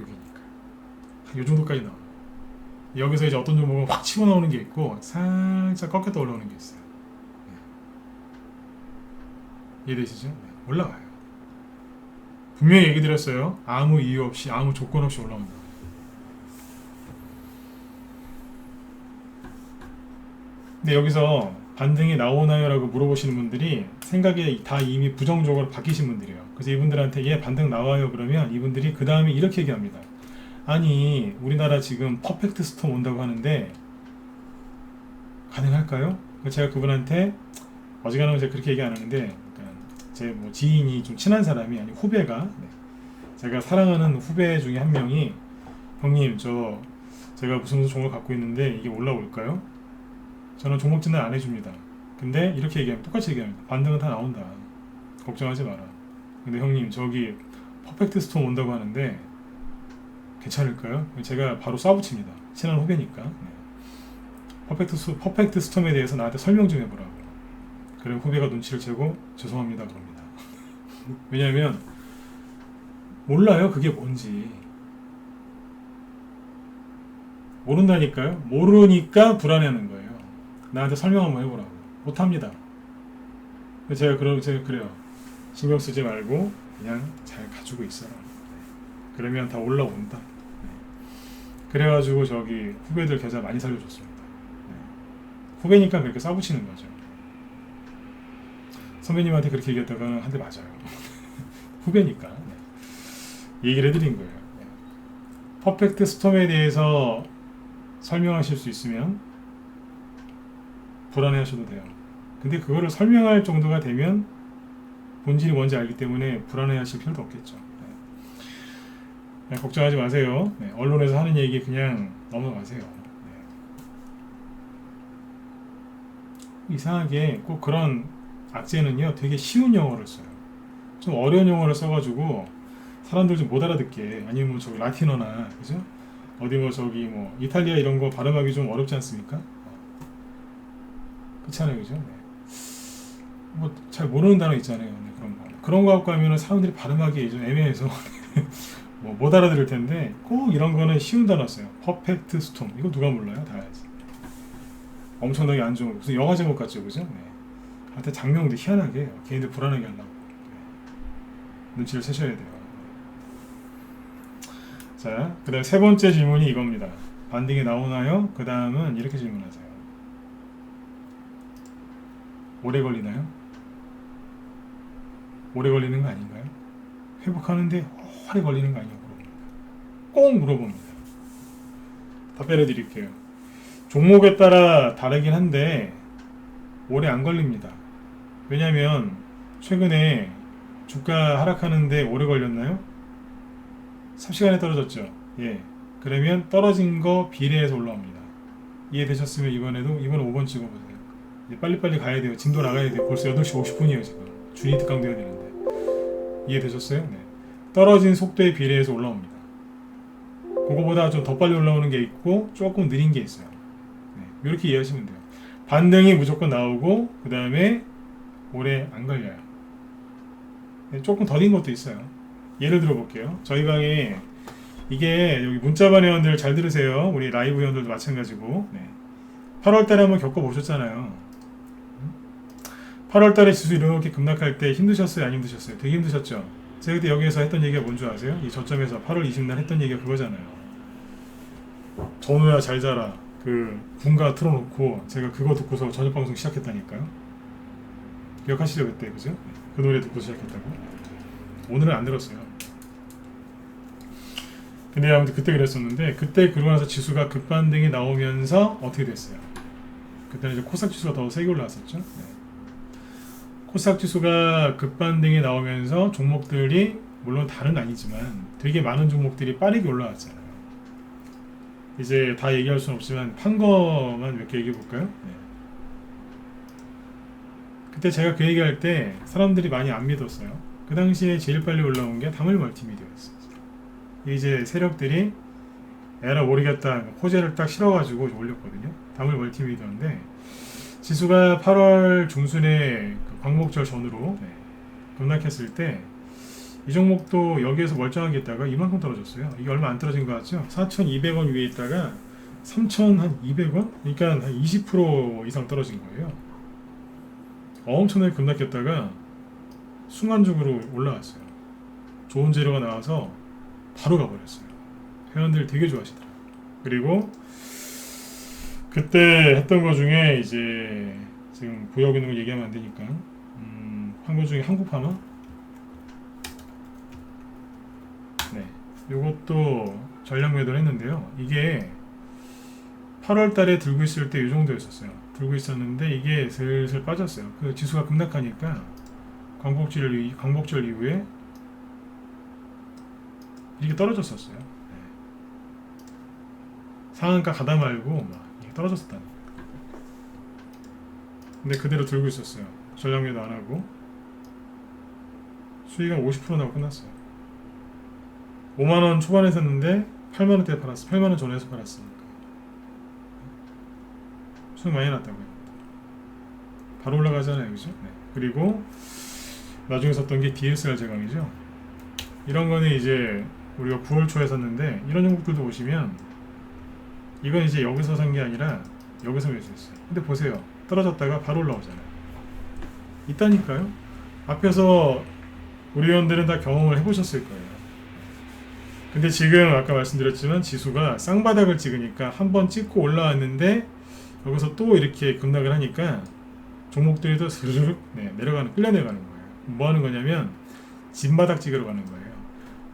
여기니까 이 정도까지 나와요. 여기서 이제 어떤 종목은 확 치고 나오는 게 있고 살짝 꺾였다 올라오는 게 있어요. 네. 이해되시죠? 네. 올라가요. 분명히 얘기 드렸어요. 아무 이유 없이 아무 조건 없이 올라온다. 근데 여기서 반등이 나오나요? 라고 물어보시는 분들이 생각이 다 이미 부정적으로 바뀌신 분들이에요. 그래서 이분들한테 얘 반등 나와요 그러면 이분들이 그 다음에 이렇게 얘기합니다. 아니 우리나라 지금 퍼펙트 스톰 온다고 하는데 가능할까요? 제가 그분한테 어지간하면 제가 그렇게 얘기 안 하는데 그러니까 제 뭐 지인이 좀 친한 사람이 아니 후배가 제가 사랑하는 후배 중에 한 명이 형님 제가 무슨 종목을 갖고 있는데 이게 올라올까요? 저는 종목 진단 안 해줍니다. 근데 이렇게 얘기하면 똑같이 얘기합니다. 반등은 다 나온다. 걱정하지 마라. 근데 형님 저기 퍼펙트 스톰 온다고 하는데 괜찮을까요? 제가 바로 쏴붙입니다. 친한 후배니까. 네. 퍼펙트 스톰에 대해서 나한테 설명 좀 해보라고. 그럼 후배가 눈치를 채고 죄송합니다 그럽니다. 왜냐면 몰라요 그게 뭔지. 모른다니까요. 모르니까 불안해하는 거예요. 나한테 설명 한번 해보라고. 못합니다. 제가 그래요. 신경 쓰지 말고 그냥 잘 가지고 있어라. 그러면 다 올라온다. 그래가지고 저기 후배들 계좌 많이 살려줬습니다. 후배니까 그렇게 싸붙이는 거죠. 선배님한테 그렇게 얘기했다가 한 대 맞아요. 후배니까. 얘기를 해드린 거예요. 퍼펙트 스톰에 대해서 설명하실 수 있으면 불안해하셔도 돼요. 근데 그거를 설명할 정도가 되면 본질이 뭔지 알기 때문에 불안해하실 필요도 없겠죠. 걱정하지 마세요. 언론에서 하는 얘기 그냥 넘어가세요. 이상하게 꼭 그런 악재는요 되게 쉬운 영어를 써요. 좀 어려운 영어를 써가지고 사람들 좀 못 알아듣게. 아니면 뭐 저기 라틴어나 그죠? 어디 뭐 저기 뭐 이탈리아 이런 거 발음하기 좀 어렵지 않습니까? 그렇잖아요, 그죠? 뭐 잘 모르는 단어 있잖아요. 그런 거 갖고 하면은 사람들이 발음하기 좀 애매해서 뭐 못 알아들을 텐데 꼭 이런 거는 쉬운 단어 써요. 퍼펙트 스톰 이거 누가 몰라요? 다 알지. 엄청나게 안 좋은 무슨 영화 제목 같죠, 그죠? 하여튼 장명도 희한하게 해요. 개인들 불안하게 하려고. 눈치를 채셔야 돼요. 자, 그 다음 세 번째 질문이 이겁니다. 반등이 나오나요? 그 다음은 이렇게 질문하세요. 오래 걸리나요? 오래 걸리는 거 아닌가요? 회복하는데 오래 걸리는 거 아니냐고 물어봅니다. 꼭 물어봅니다. 답변해 드릴게요. 종목에 따라 다르긴 한데 오래 안 걸립니다. 왜냐면 최근에 주가 하락하는데 오래 걸렸나요? 3시간에 떨어졌죠. 예. 그러면 떨어진 거 비례해서 올라옵니다. 이해되셨으면 이번에 5번 찍어보세요. 이제 빨리빨리 가야 돼요. 진도 나가야 돼요. 벌써 8시 50분이에요 지금. 준이 특강돼야 되는데. 이해되셨어요? 네. 떨어진 속도에 비례해서 올라옵니다. 그거보다 좀 더 빨리 올라오는 게 있고 조금 느린 게 있어요. 네. 이렇게 이해하시면 돼요. 반등이 무조건 나오고 그 다음에 오래 안 걸려요. 네, 조금 더딘 것도 있어요. 예를 들어 볼게요. 저희 강의 이게 여기 문자반 회원들 잘 들으세요. 우리 라이브 회원들도 마찬가지고. 8월달에 한번 겪어보셨잖아요. 8월달에 지수 이렇게 급락할 때 힘드셨어요? 안 힘드셨어요? 되게 힘드셨죠? 제가 그때 여기에서 했던 얘기가 뭔지 아세요? 이 저점에서 8월 20날 했던 얘기가 그거잖아요. 전우야 잘 자라. 그 군가 틀어놓고 제가 그거 듣고서 저녁 방송 시작했다니까요. 기억하시죠 그때, 그죠? 그 노래 듣고 시작했다고. 오늘은 안 들었어요. 근데 아무튼 그때 그랬었는데 그때 그러고 나서 지수가 급반등이 나오면서 어떻게 됐어요? 그때는 이제 코스닥 지수가 더 세게 올라왔었죠. 코스닥 지수가 급반등이 나오면서 종목들이 물론 다는 아니지만 되게 많은 종목들이 빠르게 올라왔잖아요. 이제 다 얘기할 수는 없지만 판 거만 몇 개 얘기해 볼까요? 네. 그때 제가 그 얘기할 때 사람들이 많이 안 믿었어요. 그 당시에 제일 빨리 올라온 게 다물 멀티미디어였어요. 이제 세력들이 에라 모르겠다 호재를 딱 실어가지고 올렸거든요. 다물 멀티미디어인데 지수가 8월 중순에 그 광복절 전후로 급락했을 때 이 종목도 여기에서 멀쩡하게 있다가 이만큼 떨어졌어요. 이게 얼마 안 떨어진 것 같죠? 4,200원 위에 있다가 3,200원? 그러니까 한 20% 이상 떨어진 거예요. 엄청나게 급락했다가 순간적으로 올라왔어요. 좋은 재료가 나와서 바로 가버렸어요. 회원들 되게 좋아하시더라고요. 그리고 그때 했던 거 중에 이제 지금 보여오고 있는 거 얘기하면 안 되니까 한 거 중에 한국파마 네, 요것도 전량 매도를 했는데요. 이게 8월 달에 들고 있을 때 이 정도였었어요. 들고 있었는데 이게 슬슬 빠졌어요. 그 지수가 급락하니까 광복절 이후에 이렇게 떨어졌었어요. 네. 상한가 가다 말고 막 이렇게 떨어졌었다는 거예요. 근데 그대로 들고 있었어요. 전량 매도 안 하고 수익은 50% 나고 끝났어요. 5만원 초반에 샀는데 8만원대에 팔았어. 8만원 전에서 팔았으니까 수익 많이 났다고요. 바로 올라가잖아요, 그죠? 네. 그리고 나중에 샀던 게 DSR 제강이죠. 이런 거는 이제 우리가 9월 초에 샀는데 이런 종목들도 보시면 이건 이제 여기서 산 게 아니라 여기서 매수했어요. 근데 보세요, 떨어졌다가 바로 올라오잖아요. 있다니까요. 앞에서 우리 회원들은 다 경험을 해보셨을 거예요. 근데 지금 아까 말씀드렸지만 지수가 쌍바닥을 찍으니까 한번 찍고 올라왔는데 여기서 또 이렇게 급락을 하니까 종목들도 스르륵 끌려 내려가는 거예요. 뭐 하는 거냐면 진바닥 찍으러 가는 거예요.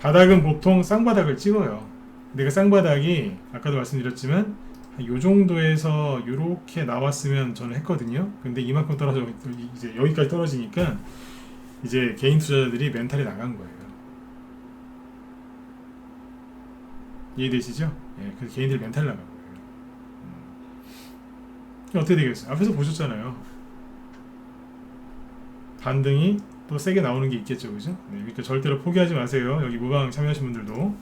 바닥은 보통 쌍바닥을 찍어요. 근데 그 쌍바닥이 아까도 말씀드렸지만 이 정도에서 이렇게 나왔으면 저는 했거든요. 근데 이만큼 떨어져 이제 여기까지 떨어지니까 이제 개인 투자자들이 멘탈이 나간 거예요. 이해되시죠? 예, 그래서 개인들 멘탈 나간 거예요. 어떻게 되겠어요? 앞에서 보셨잖아요. 반등이 또 세게 나오는 게 있겠죠, 그죠? 네, 그러니까 절대로 포기하지 마세요. 여기 무방 참여하신 분들도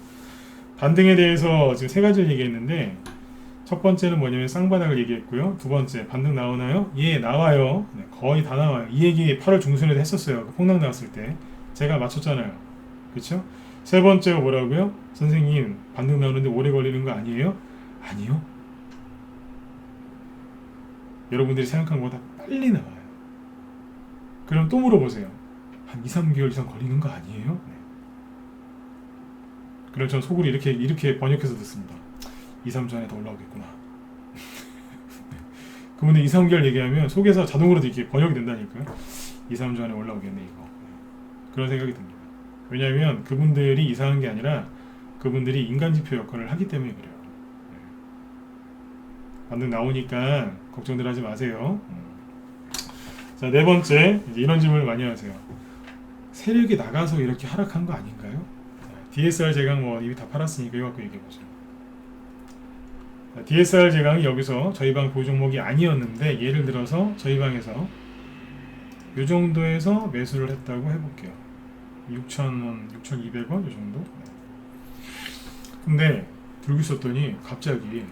반등에 대해서 지금 세 가지를 얘기했는데 첫 번째는 뭐냐면 쌍바닥을 얘기했고요. 두 번째 반등 나오나요? 예, 나와요. 네, 거의 다 나와요. 이 얘기 8월 중순에도 했었어요. 그 폭락 나왔을 때 제가 맞췄잖아요. 그렇죠? 세 번째가 뭐라고요? 선생님 반등 나오는데 오래 걸리는 거 아니에요? 아니요. 여러분들이 생각한 것보다 빨리 나와요. 그럼 또 물어보세요. 한 2, 3개월 이상 걸리는 거 아니에요? 네. 그럼 저는 속으로 이렇게 번역해서 듣습니다. 2, 3주 안에 더 올라오겠구나. 그분들 2, 3개월 얘기하면 속에서 자동으로 이렇게 번역이 된다니까요. 2, 3주 안에 올라오겠네 이거. 그런 생각이 듭니다. 왜냐하면 그분들이 이상한 게 아니라 그분들이 인간지표 역할을 하기 때문에 그래요. 반등 나오니까 걱정들 하지 마세요. 자, 네 번째, 이제 이런 질문을 많이 하세요. 세력이 나가서 이렇게 하락한 거 아닌가요? DSR 제강 뭐 이미 다 팔았으니까 이거 갖고 얘기해보죠. DSR 제강이 여기서 저희 방 보유 종목이 아니었는데 예를 들어서 저희 방에서 이 정도에서 매수를 했다고 해볼게요. 6,000원, 6,200원 이 정도. 근데 들고 있었더니 갑자기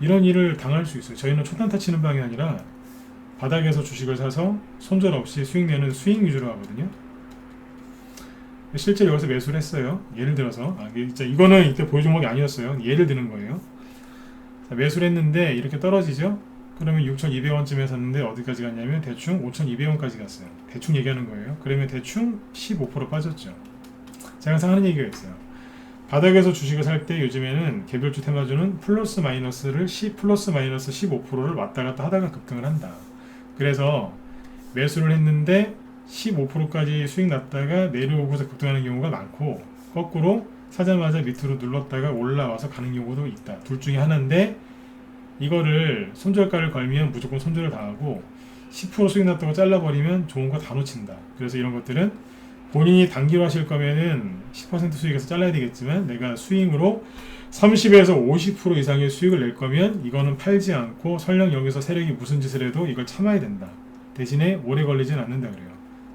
이런 일을 당할 수 있어요. 저희는 초단타 치는 방이 아니라 바닥에서 주식을 사서 손절 없이 수익 내는 수익 위주로 하거든요. 실제로 여기서 매수를 했어요. 예를 들어서 이거는 이때 보유 종목이 아니었어요. 예를 드는 거예요. 자, 매수를 했는데 이렇게 떨어지죠. 그러면 6,200원쯤에 샀는데 어디까지 갔냐면 대충 5,200원까지 갔어요. 대충 얘기하는 거예요. 그러면 대충 15% 빠졌죠. 제가 항상 하는 얘기가 있어요. 바닥에서 주식을 살 때 요즘에는 개별주 테마주는 플러스 마이너스 15%를 왔다 갔다 하다가 급등을 한다. 그래서 매수를 했는데 15%까지 수익 났다가 내려오고서 급등하는 경우가 많고, 거꾸로 사자마자 밑으로 눌렀다가 올라와서 가는 경우도 있다. 둘 중에 하나인데 이거를 손절가를 걸면 무조건 손절을 당하고 10% 수익 났다고 잘라버리면 좋은 거 다 놓친다. 그래서 이런 것들은 본인이 단기로 하실 거면은 10% 수익에서 잘라야 되겠지만 내가 스윙으로 30에서 50% 이상의 수익을 낼 거면 이거는 팔지 않고 설령 여기서 세력이 무슨 짓을 해도 이걸 참아야 된다. 대신에 오래 걸리진 않는다 그래요.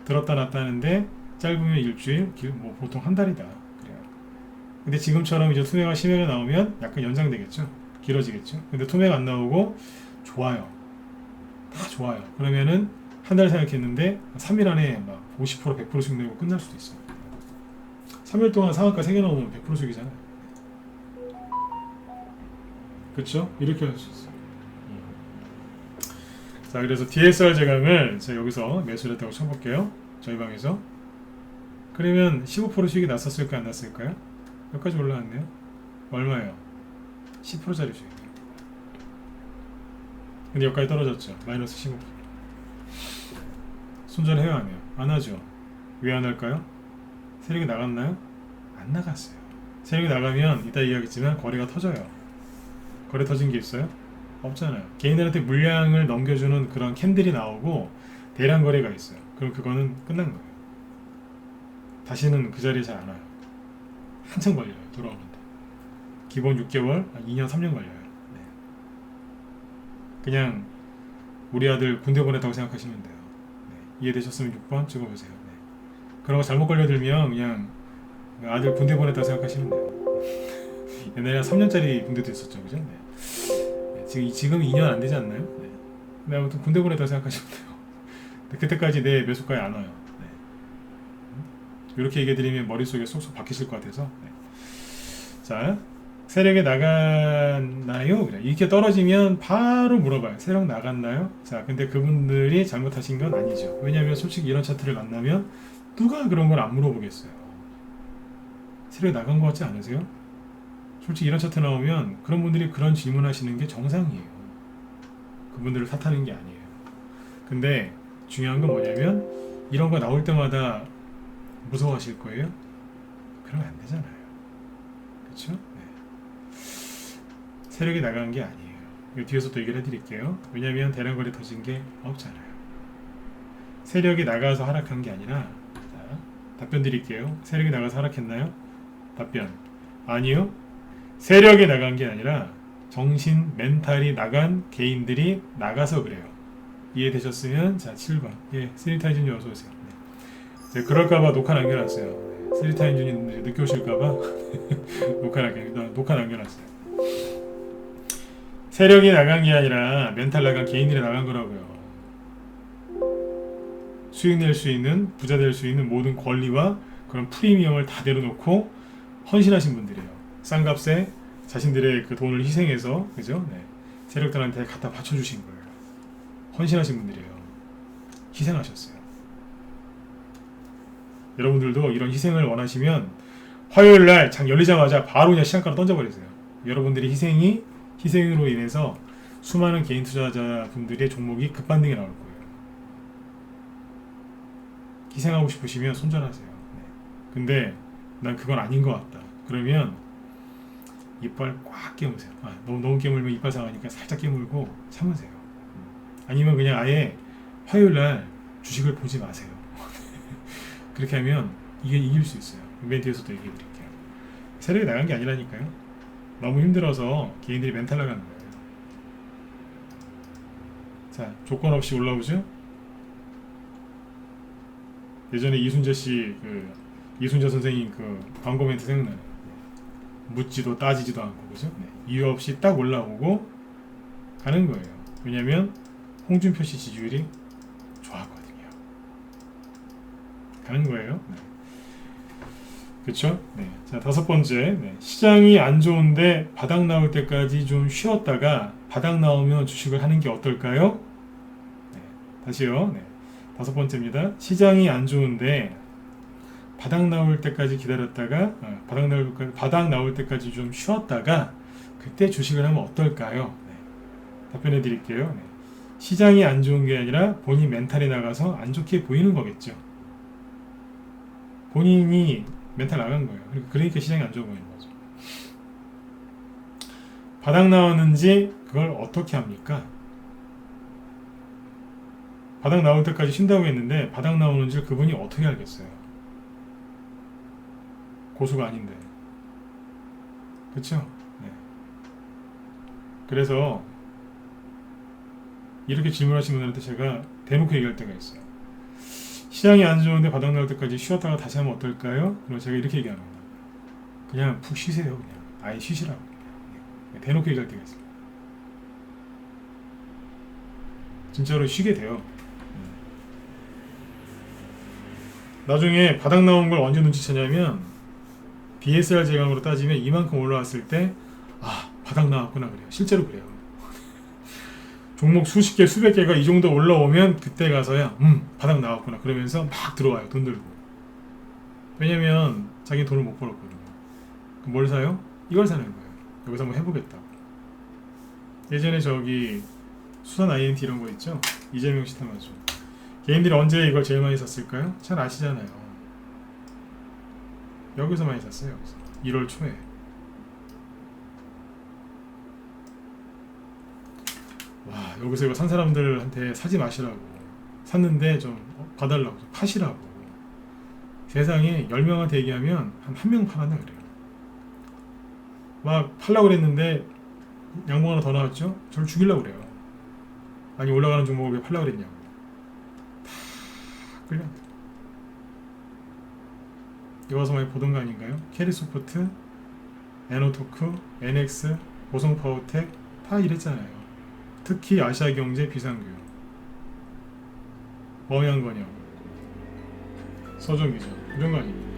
들었다 놨다 하는데 짧으면 일주일, 뭐 보통 한 달이다 그래요. 근데 지금처럼 이제 투매가 심하게 나오면 약간 연장되겠죠. 길어지겠죠. 근데 투매가 안 나오고 좋아요. 다 좋아요. 그러면은 한 달 생각했는데 3일 안에 막 50% 100%씩 내고 끝날 수도 있어요. 3일 동안 상한가 3개 나오면 100% 수익이잖아요. 그쵸? 이렇게 할 수 있어요. 자, 그래서 DSR 제강을 제가 여기서 매수를 했다고 쳐볼게요. 저희 방에서. 그러면 15% 수익이 났었을까요? 안 났을까요? 여기까지 올라왔네요. 얼마예요? 10%짜리 수익. 근데 여기까지 떨어졌죠. 마이너스 15%. 손절해야 하네요. 안 하죠. 왜 안 할까요? 세력이 나갔나요? 안 나갔어요. 세력이 나가면 이따 얘기하겠지만 거래가 터져요. 거래 터진 게 있어요? 없잖아요. 개인들한테 물량을 넘겨주는 그런 캔들이 나오고 대량 거래가 있어요. 그럼 그거는 끝난 거예요. 다시는 그 자리에 잘 안 와요. 한참 걸려요. 돌아오는데. 기본 6개월, 2년, 3년 걸려요. 네. 그냥 우리 아들 군대 보냈다고 생각하시면 돼요. 네. 이해되셨으면 6번 찍어보세요. 네. 그런 거 잘못 걸려들면 그냥 아들 군대 보냈다고 생각하시면 돼요. 옛날에 한 3년짜리 군대도 있었죠. 그죠? 네. 지금 2년 안 되지 않나요? 네. 근데 아무튼 군대 보냈다고 생각하시면 돼요. 그때까지 내 매수가에 안 와요. 네. 이렇게 얘기해드리면 머릿속에 쏙쏙 박히실 것 같아서. 네. 자, 세력이 나갔나요? 그래. 이렇게 떨어지면 바로 물어봐요. 세력 나갔나요? 자, 근데 그분들이 잘못하신 건 아니죠. 왜냐하면 솔직히 이런 차트를 만나면 누가 그런 걸 안 물어보겠어요. 세력이 나간 것 같지 않으세요? 솔직히 이런 차트 나오면 그런 분들이 그런 질문 하시는 게 정상이에요. 그분들을 탓하는 게 아니에요. 근데 중요한 건 뭐냐면 이런 거 나올 때마다 무서워하실 거예요? 그러면 안 되잖아요. 그렇죠? 네. 세력이 나간 게 아니에요. 이거 뒤에서 또 얘기를 해드릴게요. 왜냐하면 대량 거래 터진 게 없잖아요. 세력이 나가서 하락한 게 아니라, 자, 답변 드릴게요. 세력이 나가서 하락했나요? 답변 아니요. 세력이 나간 게 아니라 정신 멘탈이 나간 개인들이 나가서 그래요. 이해되셨으면 자 7번 예 쓰리타이즌 어서 오세요. 네. 그럴까봐 녹화 남겨놨어요. 네. 쓰리타이즌이 늦게 오실까봐 녹화 남겨놨어요. 세력이 나간 게 아니라 멘탈 나간 개인들이 나간 거라고요. 수익 낼 수 있는 부자 될 수 있는 모든 권리와 그런 프리미엄을 다 내려놓고 헌신하신 분들이에요. 싼 값에 자신들의 그 돈을 희생해서 그죠? 네. 세력들한테 갖다 바쳐주신 거예요. 헌신하신 분들이에요. 희생하셨어요. 여러분들도 이런 희생을 원하시면 화요일날 장 열리자마자 바로 그냥 시장가로 던져버리세요. 여러분들의 희생으로 인해서 수많은 개인 투자자분들의 종목이 급반등이 나올 거예요. 희생하고 싶으시면 손절하세요. 네. 근데 난 그건 아닌 것 같다. 그러면 이빨 꽉 깨무세요. 너무 깨물면 이빨 상하니까 살짝 깨물고 참으세요. 아니면 그냥 아예 화요일날 주식을 보지 마세요. 그렇게 하면 이게 이길 수 있어요. 이벤트에서도 얘기해 드릴게요. 세력이 나간 게 아니라니까요. 너무 힘들어서 개인들이 멘탈 나가는 거예요. 자, 조건 없이 올라오죠? 예전에 이순재 선생님 그 광고 멘트 생각나요. 묻지도 따지지도 않고, 그죠? 네. 이유 없이 딱 올라오고 가는 거예요. 왜냐면 홍준표 씨 지지율이 좋아하거든요. 가는 거예요. 네. 그쵸? 네. 자, 5번째. 네. 시장이 안 좋은데 바닥 나올 때까지 좀 쉬었다가 바닥 나오면 주식을 하는 게 어떨까요? 네. 다시요. 네. 5번째입니다. 시장이 안 좋은데 바닥 나올 때까지 기다렸다가 바닥 나올 때까지 좀 쉬었다가 그때 주식을 하면 어떨까요? 네. 답변해 드릴게요. 네. 시장이 안 좋은 게 아니라 본인 멘탈이 나가서 안 좋게 보이는 거겠죠. 본인이 멘탈 나간 거예요. 그러니까 시장이 안 좋아 보이는 거죠. 바닥 나왔는지 그걸 어떻게 합니까? 바닥 나올 때까지 쉰다고 했는데 바닥 나오는지 그분이 어떻게 알겠어요? 고수가 아닌데. 그렇죠? 네. 그래서 이렇게 질문하신 분들한테 제가 대놓고 얘기할 때가 있어요. 시장이 안 좋은데 바닥 나올 때까지 쉬었다가 다시 하면 어떨까요? 그럼 제가 이렇게 얘기하는 거예요. 그냥 푹 쉬세요. 그냥 아예 쉬시라고. 그냥 대놓고 얘기할 때가 있어요. 진짜로 쉬게 돼요. 나중에 바닥 나온 걸 언제 눈치채냐면 DSR 제강으로 따지면 이만큼 올라왔을 때 바닥 나왔구나 그래요. 실제로 그래요. 종목 수십 개 수백 개가 이 정도 올라오면 그때 가서야 바닥 나왔구나 그러면서 막 들어와요. 돈 들고. 왜냐면 자기 돈을 못 벌었거든요. 그럼 뭘 사요? 이걸 사는 거예요. 여기서 한번 해보겠다고. 예전에 저기 수산 INT 이런 거 있죠? 이재명 시타마주. 개인들이 언제 이걸 제일 많이 샀을까요? 잘 아시잖아요. 여기서 많이 샀어요. 여기서 1월 초에. 와, 여기서 이거 산 사람들한테 사지 마시라고 샀는데 좀 봐달라고 좀 파시라고. 세상에 10명한테 얘기하면 한 1명 팔았나 그래요. 막 팔라고 그랬는데 양봉 하나 더 나왔죠? 저를 죽이려고 그래요. 아니 올라가는 종목을 왜 팔라고 그랬냐고. 다 끌려. 이거 와서 많이 보던 거 아닌가요? 캐리소프트, 에너토크, NX, 보성파워텍 다 이랬잖아요. 특히 아시아경제, 비상규, 어양건영, 서정기전 이런 거 아닙니까?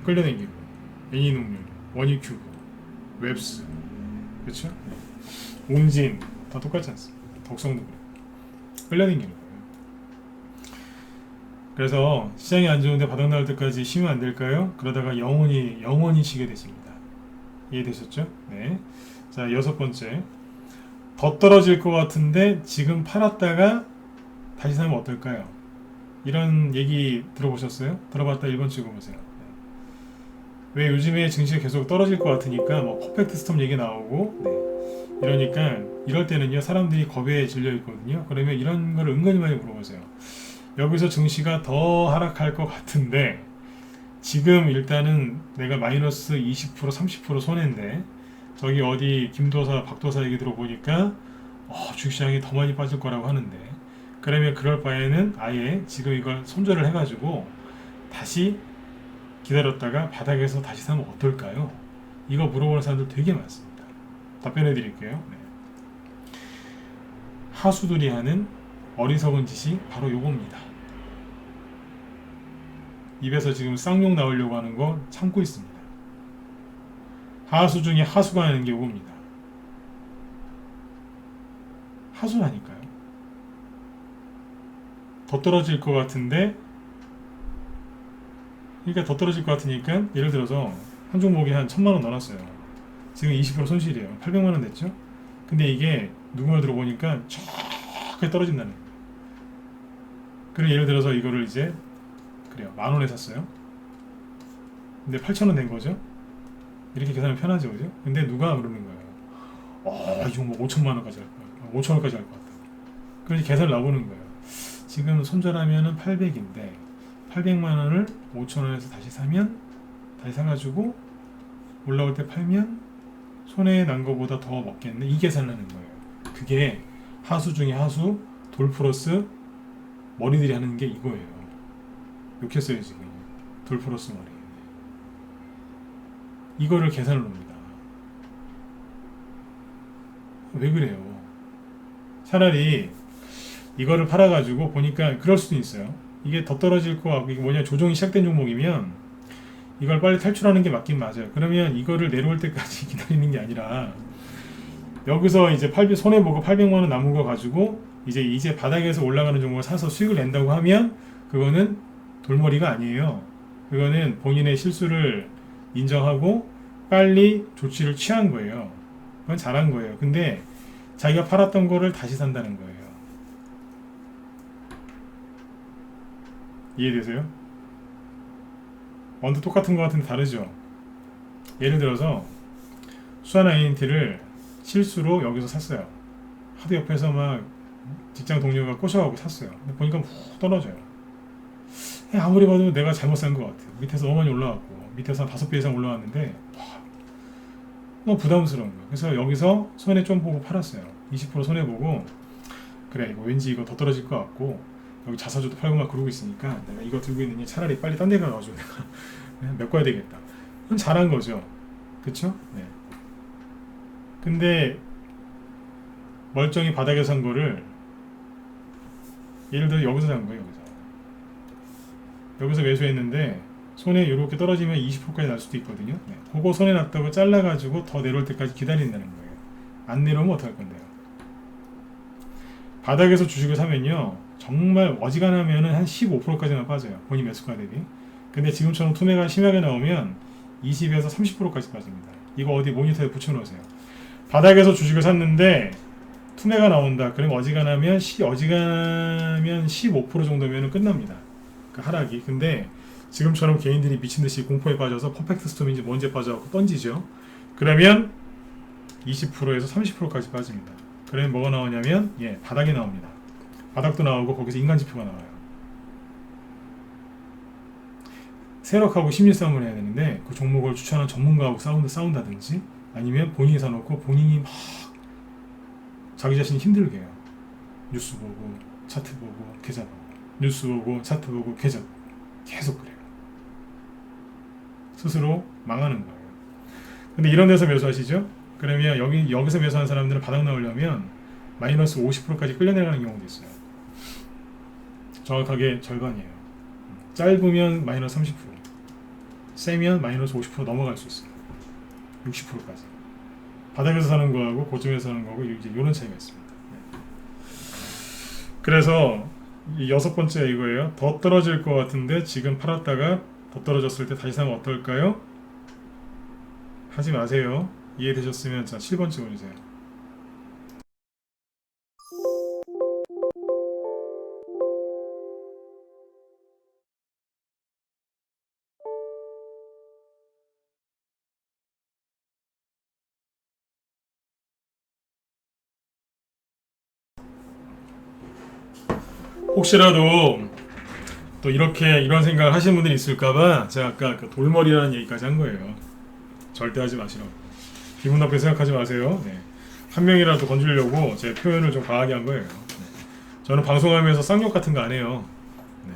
끌려당기고 애니농률, 원유큐브, 웹스, 그렇죠? 웅진 다 똑같지 않습니까? 덕성도 그래요. 끌려당기는 거예요. 그래서 시장이 안 좋은데 바닥 나올 때까지 쉬면 안 될까요? 그러다가 영원히 쉬게 되십니다. 이해되셨죠? 네. 자, 6번째. 더 떨어질 것 같은데 지금 팔았다가 다시 사면 어떨까요? 이런 얘기 들어보셨어요? 들어봤다 1번 찍어보세요. 왜 요즘에 증시가 계속 떨어질 것 같으니까 뭐 퍼펙트 스톰 얘기 나오고 이러니까 이럴 때는요 사람들이 겁에 질려 있거든요. 그러면 이런 걸 은근히 많이 물어보세요. 여기서 증시가 더 하락할 것 같은데 지금 일단은 내가 마이너스 20% 30% 손해인데 저기 어디 김도사 박도사 얘기 들어보니까 주식시장이 더 많이 빠질 거라고 하는데 그러면 그럴 바에는 아예 지금 이걸 손절을 해가지고 다시 기다렸다가 바닥에서 다시 사면 어떨까요? 이거 물어보는 사람들 되게 많습니다. 답변해 드릴게요. 네. 하수들이 하는 어리석은 짓이 바로 요겁니다. 입에서 지금 쌍욕 나오려고 하는 거 참고 있습니다. 하수 중에 하수가 하는 게 요겁니다. 하수라니까요. 더 떨어질 것 같은데 그러니까 더 떨어질 것 같으니까 예를 들어서 한 종목에 한 1000만원 넣어놨어요. 지금 20% 손실이에요. 800만원 됐죠? 근데 이게 누구 말 들어보니까 쫙 떨어진다는 거예요. 그리고 예를 들어서 이거를 이제 그래요. 10,000원에 샀어요. 근데 8,000원 된 거죠? 이렇게 계산하면 편하죠, 그죠? 근데 누가 그러는 거예요. 이 종목 5천만원까지 할 거야. 5천원까지 할 것 같다. 그래서 계산을 나오는 거예요. 지금 손절하면은 800인데 800만원을 5천원에서 다시 사면 다시 사가지고 올라올 때 팔면 손해 난 거보다 더 먹겠네. 이 계산을 하는 거예요. 그게 하수 중에 하수, 돌 플러스 머리들이 하는 게 이거예요. 욕했어요 지금. 돌 플러스 머리. 이거를 계산을 놉니다. 왜 그래요? 차라리 이거를 팔아가지고 보니까 그럴 수도 있어요. 이게 더 떨어질 거 같고 이게 뭐냐 조정이 시작된 종목이면 이걸 빨리 탈출하는 게 맞긴 맞아요. 그러면 이거를 내려올 때까지 기다리는 게 아니라 여기서 이제 손해보고 800만원 남은 거 가지고 이제 바닥에서 올라가는 종목을 사서 수익을 낸다고 하면 그거는 돌머리가 아니에요. 그거는 본인의 실수를 인정하고 빨리 조치를 취한 거예요. 그건 잘한 거예요. 근데 자기가 팔았던 거를 다시 산다는 거예요. 이해되세요? 완전 똑같은 거 같은데 다르죠? 예를 들어서 수산 INT를 실수로 여기서 샀어요. 하도 옆에서 막 직장 동료가 꼬셔가고 샀어요. 근데 보니까 훅 떨어져요. 아무리 봐도 내가 잘못 산 것 같아요. 밑에서 너무 많이 올라왔고 밑에서 한 5배 이상 올라왔는데 너무 부담스러운 거예요. 그래서 여기서 손해 좀 보고 팔았어요. 20% 손해 보고 그래 이거 왠지 이거 더 떨어질 것 같고 여기 자사주도 팔고 막 그러고 있으니까 내가 이거 들고 있느니 차라리 빨리 딴 데 가가지고 내가 메꿔야 되겠다. 그건 잘한 거죠. 그쵸? 네. 근데 멀쩡히 바닥에 산 거를 예를 들어 여기서 산 거예요. 여기서 매수했는데 손해 이렇게 떨어지면 20%까지 날 수도 있거든요. 네. 그거 손해 났다고 잘라가지고 더 내려올 때까지 기다린다는 거예요. 안 내려오면 어떡할 건데요. 바닥에서 주식을 사면요 정말 어지간하면은 한 15%까지만 빠져요. 본인 매수가 대비. 근데 지금처럼 투매가 심하게 나오면 20에서 30%까지 빠집니다. 이거 어디 모니터에 붙여놓으세요. 바닥에서 주식을 샀는데 투매가 나온다. 그럼 어지간하면 15% 정도면 끝납니다. 그 하락이. 근데 지금처럼 개인들이 미친듯이 공포에 빠져서 퍼펙트 스톰인지 뭔지에 빠져서 던지죠. 그러면 20%에서 30%까지 빠집니다. 그러면 뭐가 나오냐면 바닥이 나옵니다. 바닥도 나오고 거기서 인간지표가 나와요. 세력하고 심리 싸움을 해야 되는데 그 종목을 추천한 전문가하고 싸운다든지 아니면 본인이 사놓고 본인이 막 자기 자신이 힘들게 해요. 뉴스 보고 차트 보고 계좌 보고 뉴스 보고 차트 보고 계좌 보고 계속 그래요. 스스로 망하는 거예요. 근데 이런 데서 매수하시죠? 그러면 여기서 매수한 사람들은 바닥 나오려면 마이너스 50%까지 끌려내가는 경우도 있어요. 정확하게 절반이에요. 짧으면 마이너스 30%, 세면 마이너스 50% 넘어갈 수 있어요. 60%까지. 바닥에서 사는 거하고 고점에서 사는 거하고 이제 이런 차이가 있습니다. 그래서 이 6번째 이거예요. 더 떨어질 것 같은데 지금 팔았다가 더 떨어졌을 때 다시 사면 어떨까요? 하지 마세요. 이해되셨으면 자 7번째 보내세요. 혹시라도 또 이런 생각을 하시는 분들이 있을까봐 제가 아까 그 돌머리라는 얘기까지 한 거예요. 절대 하지 마시라고. 기분 나쁘게 생각하지 마세요. 네. 한 명이라도 건지려고 제 표현을 좀 강하게 한 거예요. 네. 저는 방송하면서 쌍욕 같은 거 안 해요. 네.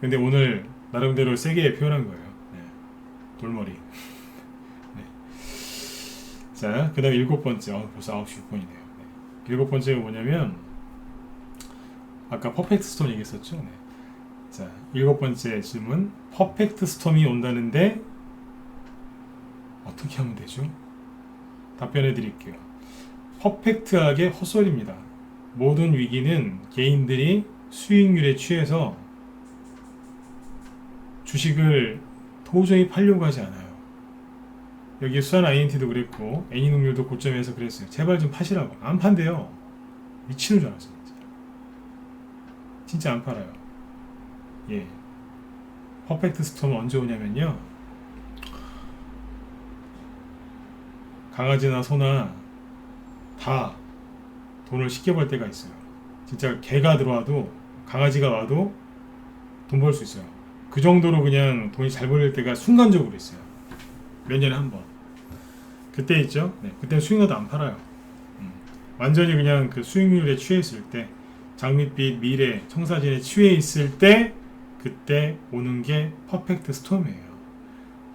근데 오늘 나름대로 세게 표현한 거예요. 네. 돌머리. 네. 자, 그 다음에 7번째. 벌써 9시 6분이네요. 네. 7번째가 뭐냐면 아까 퍼펙트 스톰 얘기했었죠. 네. 자, 7번째 질문. 퍼펙트 스톰이 온다는데 어떻게 하면 되죠? 답변해 드릴게요. 퍼펙트하게 헛소리입니다. 모든 위기는 개인들이 수익률에 취해서 주식을 도저히 팔려고 하지 않아요. 여기 수산 INT도 그랬고 애니능률도 고점에서 그랬어요. 제발 좀 파시라고. 안 판대요. 미치는 줄 알았어요. 진짜 안 팔아요. 예. 퍼펙트 스톰은 언제 오냐면요. 강아지나 소나 다 돈을 쉽게 벌 때가 있어요. 진짜 개가 들어와도 강아지가 와도 돈 벌 수 있어요. 그 정도로 그냥 돈이 잘 벌릴 때가 순간적으로 있어요. 몇 년에 한 번. 그때 있죠. 네, 그때는 수익나도 안 팔아요. 완전히 그냥 그 수익률에 취해 있을 때, 장밋빛, 미래, 청사진에 취해 있을 때, 그때 오는 게 퍼펙트 스톰이에요.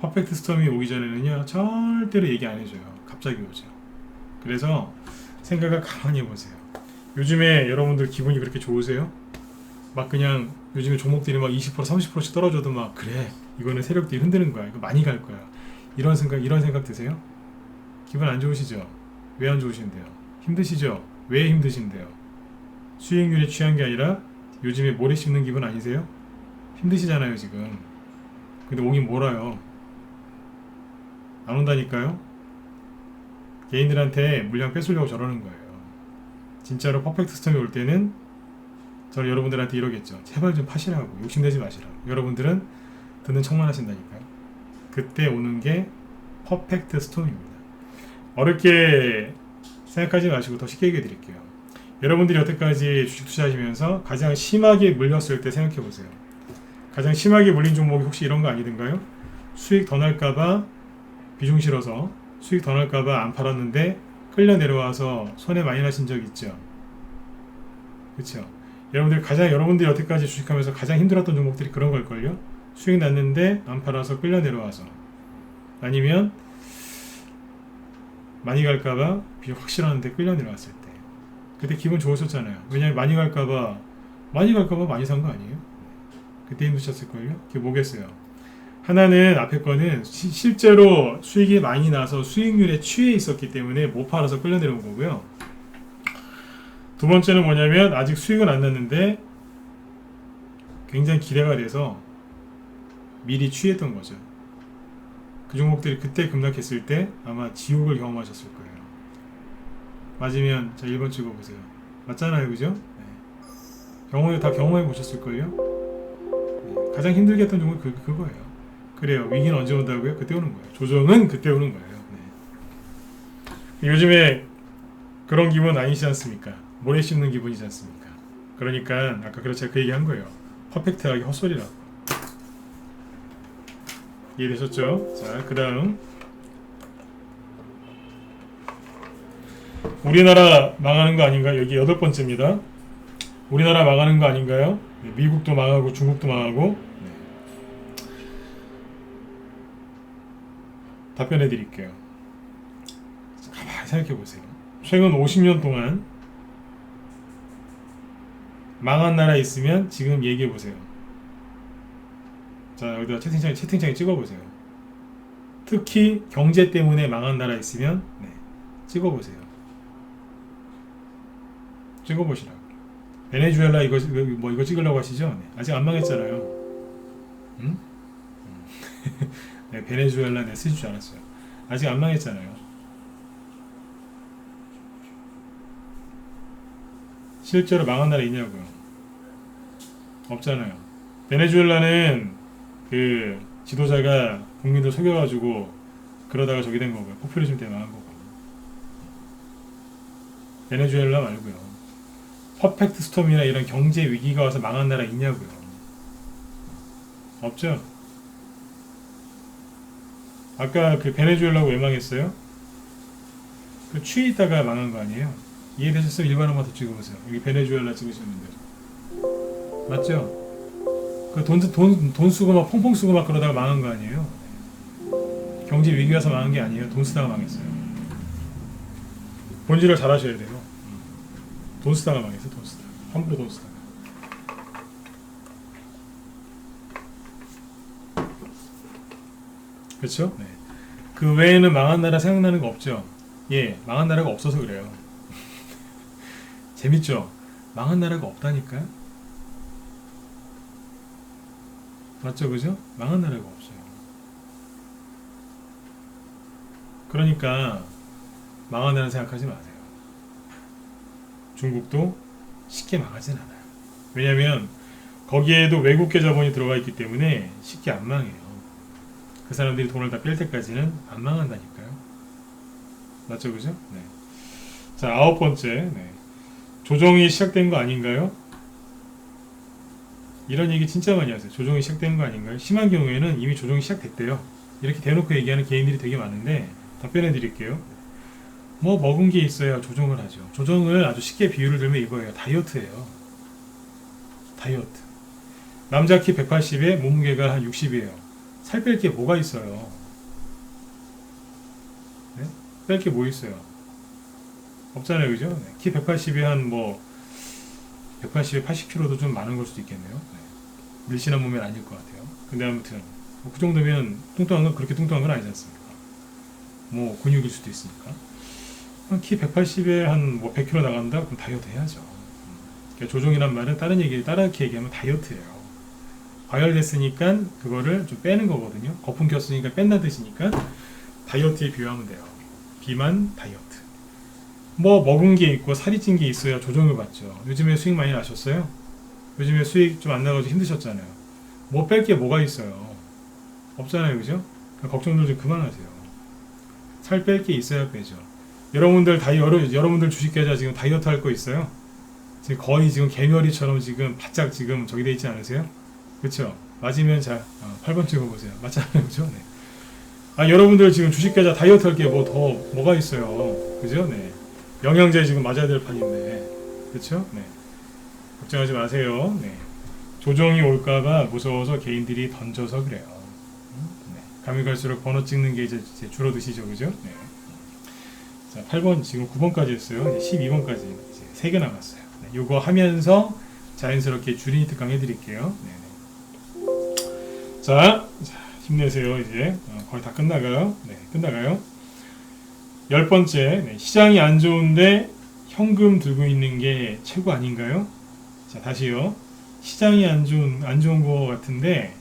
퍼펙트 스톰이 오기 전에는요, 절대로 얘기 안 해줘요. 갑자기 오죠. 그래서 생각을 가만히 해보세요. 요즘에 여러분들 기분이 그렇게 좋으세요? 막 그냥 요즘에 종목들이 막 20% 30%씩 떨어져도 막 그래 이거는 세력들이 흔드는 거야. 이거 많이 갈 거야. 이런 생각 드세요? 기분 안 좋으시죠? 왜 안 좋으신데요? 힘드시죠? 왜 힘드신데요? 수익률에 취한 게 아니라 요즘에 모래 씹는 기분 아니세요? 힘드시잖아요 지금. 근데 오긴 몰아요. 안 온다니까요? 개인들한테 물량 뺏으려고 저러는 거예요. 진짜로 퍼펙트 스톰이 올 때는 저는 여러분들한테 이러겠죠. 제발 좀 파시라고. 욕심내지 마시라고. 여러분들은 듣는 척만 하신다니까요. 그때 오는 게 퍼펙트 스톰입니다. 어렵게 생각하지 마시고 더 쉽게 얘기해 드릴게요. 여러분들이 여태까지 주식 투자하시면서 가장 심하게 물렸을 때 생각해 보세요. 가장 심하게 물린 종목이 혹시 이런 거 아니던가요? 수익 더 날까봐 비중 실어서 수익 더 날까봐 안 팔았는데 끌려 내려와서 손해 많이 나신 적 있죠? 그렇죠? 여러분들이 여태까지 주식하면서 가장 힘들었던 종목들이 그런 걸걸요? 수익 났는데 안 팔아서 끌려 내려와서, 아니면 많이 갈까봐 비중 확 실었는데 끌려 내려왔을 때, 그때 기분 좋으셨잖아요. 왜냐면 많이 갈까봐 많이 산 거 아니에요? 그때 힘드셨을걸요? 그게 뭐겠어요? 하나는 앞에 거는 실제로 수익이 많이 나서 수익률에 취해 있었기 때문에 못 팔아서 끌려 내려온 거고요. 두 번째는 뭐냐면 아직 수익은 안 났는데 굉장히 기대가 돼서 미리 취했던 거죠. 그 종목들이 그때 급락했을 때 아마 지옥을 경험하셨을 거예요. 맞으면 자 1번 찍어보세요. 맞잖아요, 그죠? 네. 다 경험해 보셨을걸요? 네. 가장 힘들게 했던 종목이 그거예요. 그래요. 위기는 언제 온다고요? 그때 오는 거예요. 조정은 그때 오는 거예요. 네. 요즘에 그런 기분 아니지 않습니까? 모래 씹는 기분이지 않습니까? 그러니까 아까 제가 그 얘기한 거예요. 퍼펙트하게 헛소리라고. 이해되셨죠? 자, 그 다음 우리나라 망하는 거 아닌가요? 여기 8번째입니다. 우리나라 망하는 거 아닌가요? 네, 미국도 망하고 중국도 망하고. 네. 답변해 드릴게요. 가만히 생각해 보세요. 최근 50년 동안 망한 나라 있으면 지금 얘기해 보세요. 자, 여기다 채팅창에 찍어보세요. 특히 경제 때문에 망한 나라 있으면 네, 찍어보세요. 찍어보시라고. 베네수엘라 이거 찍으려고 하시죠? 네, 아직 안 망했잖아요. 응? 네, 베네수엘라 네, 쓰실 줄 알았어요. 아직 안 망했잖아요. 실제로 망한 나라 있냐고요? 없잖아요. 베네수엘라는 그 지도자가 국민들 속여가지고 그러다가 저기 된 거고요. 포퓰리즘 때문에 망한 거고. 베네수엘라 말고요. 퍼펙트 스톰이나 이런 경제 위기가 와서 망한 나라 있냐고요? 없죠? 아까 그 베네수엘라가 왜 망했어요? 그 취해 있다가 망한 거 아니에요? 이해되셨어요? 일반 한번 더 찍어보세요. 여기 베네수엘라 찍으시면 돼요. 맞죠? 그 돈 쓰고 막 펑펑 쓰고 막 그러다가 망한 거 아니에요? 경제 위기 와서 망한 게 아니에요. 돈 쓰다가 망했어요. 본질을 잘 하셔야 돼요. 돈 쓰다가 망했어. 돈 쓰다가. 함부로 돈 쓰다가. 그렇죠? 네. 그 외에는 망한 나라 생각나는 거 없죠? 예, 망한 나라가 없어서 그래요. 재밌죠? 망한 나라가 없다니까요? 맞죠, 그죠? 망한 나라가 없어요. 그러니까 망한 나라 생각하지 마세요. 중국도 쉽게 망하진 않아요. 왜냐면 거기에도 외국계 자본이 들어가 있기 때문에 쉽게 안 망해요. 그 사람들이 돈을 다 뺄 때까지는 안 망한다니까요. 맞죠, 그죠? 네. 자, 9번째. 네. 조정이 시작된 거 아닌가요? 이런 얘기 진짜 많이 하세요. 조정이 시작된 거 아닌가요? 심한 경우에는 이미 조정이 시작됐대요. 이렇게 대놓고 얘기하는 개인들이 되게 많은데 답변해 드릴게요. 뭐 먹은 게 있어야 조정을 하죠. 조정을 아주 쉽게 비유를 들면 이거예요. 다이어트예요. 다이어트. 남자 키 180에 몸무게가 한 60이에요. 살 뺄 게 뭐가 있어요? 네? 뺄 게 뭐 있어요? 없잖아요, 그죠? 네. 키 180에 한 뭐 180에 80kg도 좀 많은 걸 수도 있겠네요. 네. 밀실한 몸매는 아닐 것 같아요. 근데 아무튼 뭐그 정도면 뚱뚱한 건 그렇게 뚱뚱한 건 아니지 않습니까? 뭐 근육일 수도 있으니까. 키 180에 한 뭐 100kg 나간다? 그럼 다이어트 해야죠. 그러니까 조종이란 말은 따르게 얘기하면 다이어트예요. 과열됐으니까 그거를 좀 빼는 거거든요. 거품 꼈으니까 뺀다 뜻이니까 다이어트에 비유하면 돼요. 비만 다이어트. 뭐 먹은 게 있고 살이 찐 게 있어야 조정을 받죠. 요즘에 수익 많이 나셨어요? 요즘에 수익 좀 안 나가지고 힘드셨잖아요. 뭐 뺄 게 뭐가 있어요? 없잖아요, 그죠? 그러니까 걱정들 좀 그만하세요. 살 뺄 게 있어야 빼죠. 여러분들 주식 계좌 지금 다이어트 할 거 있어요? 지금 거의 지금 개멸이처럼 지금 바짝 지금 저기 돼 있지 않으세요? 그쵸? 맞으면 자 8번 찍어보세요. 맞잖아요, 그죠? 네. 아, 여러분들 지금 주식 계좌 다이어트 할 게 뭐 더 뭐가 있어요, 그죠? 네. 영양제 지금 맞아야 될 판인데, 그쵸? 네. 걱정하지 마세요. 네. 조정이 올까봐 무서워서 개인들이 던져서 그래요. 네. 가면 갈수록 번호 찍는 게 이제 줄어드시죠, 그죠? 네. 자, 8번 지금 9번까지 했어요. 이제 12번까지 이제 3개 남았어요. 네. 요거 하면서 자연스럽게 주린이 특강 해드릴게요. 네. 자, 힘내세요. 이제 거의 다 끝나가요. 네, 끝나가요. 10번째, 네, 시장이 안 좋은데 현금 들고 있는 게 최고 아닌가요? 자, 다시요. 시장이 안 좋은 거 같은데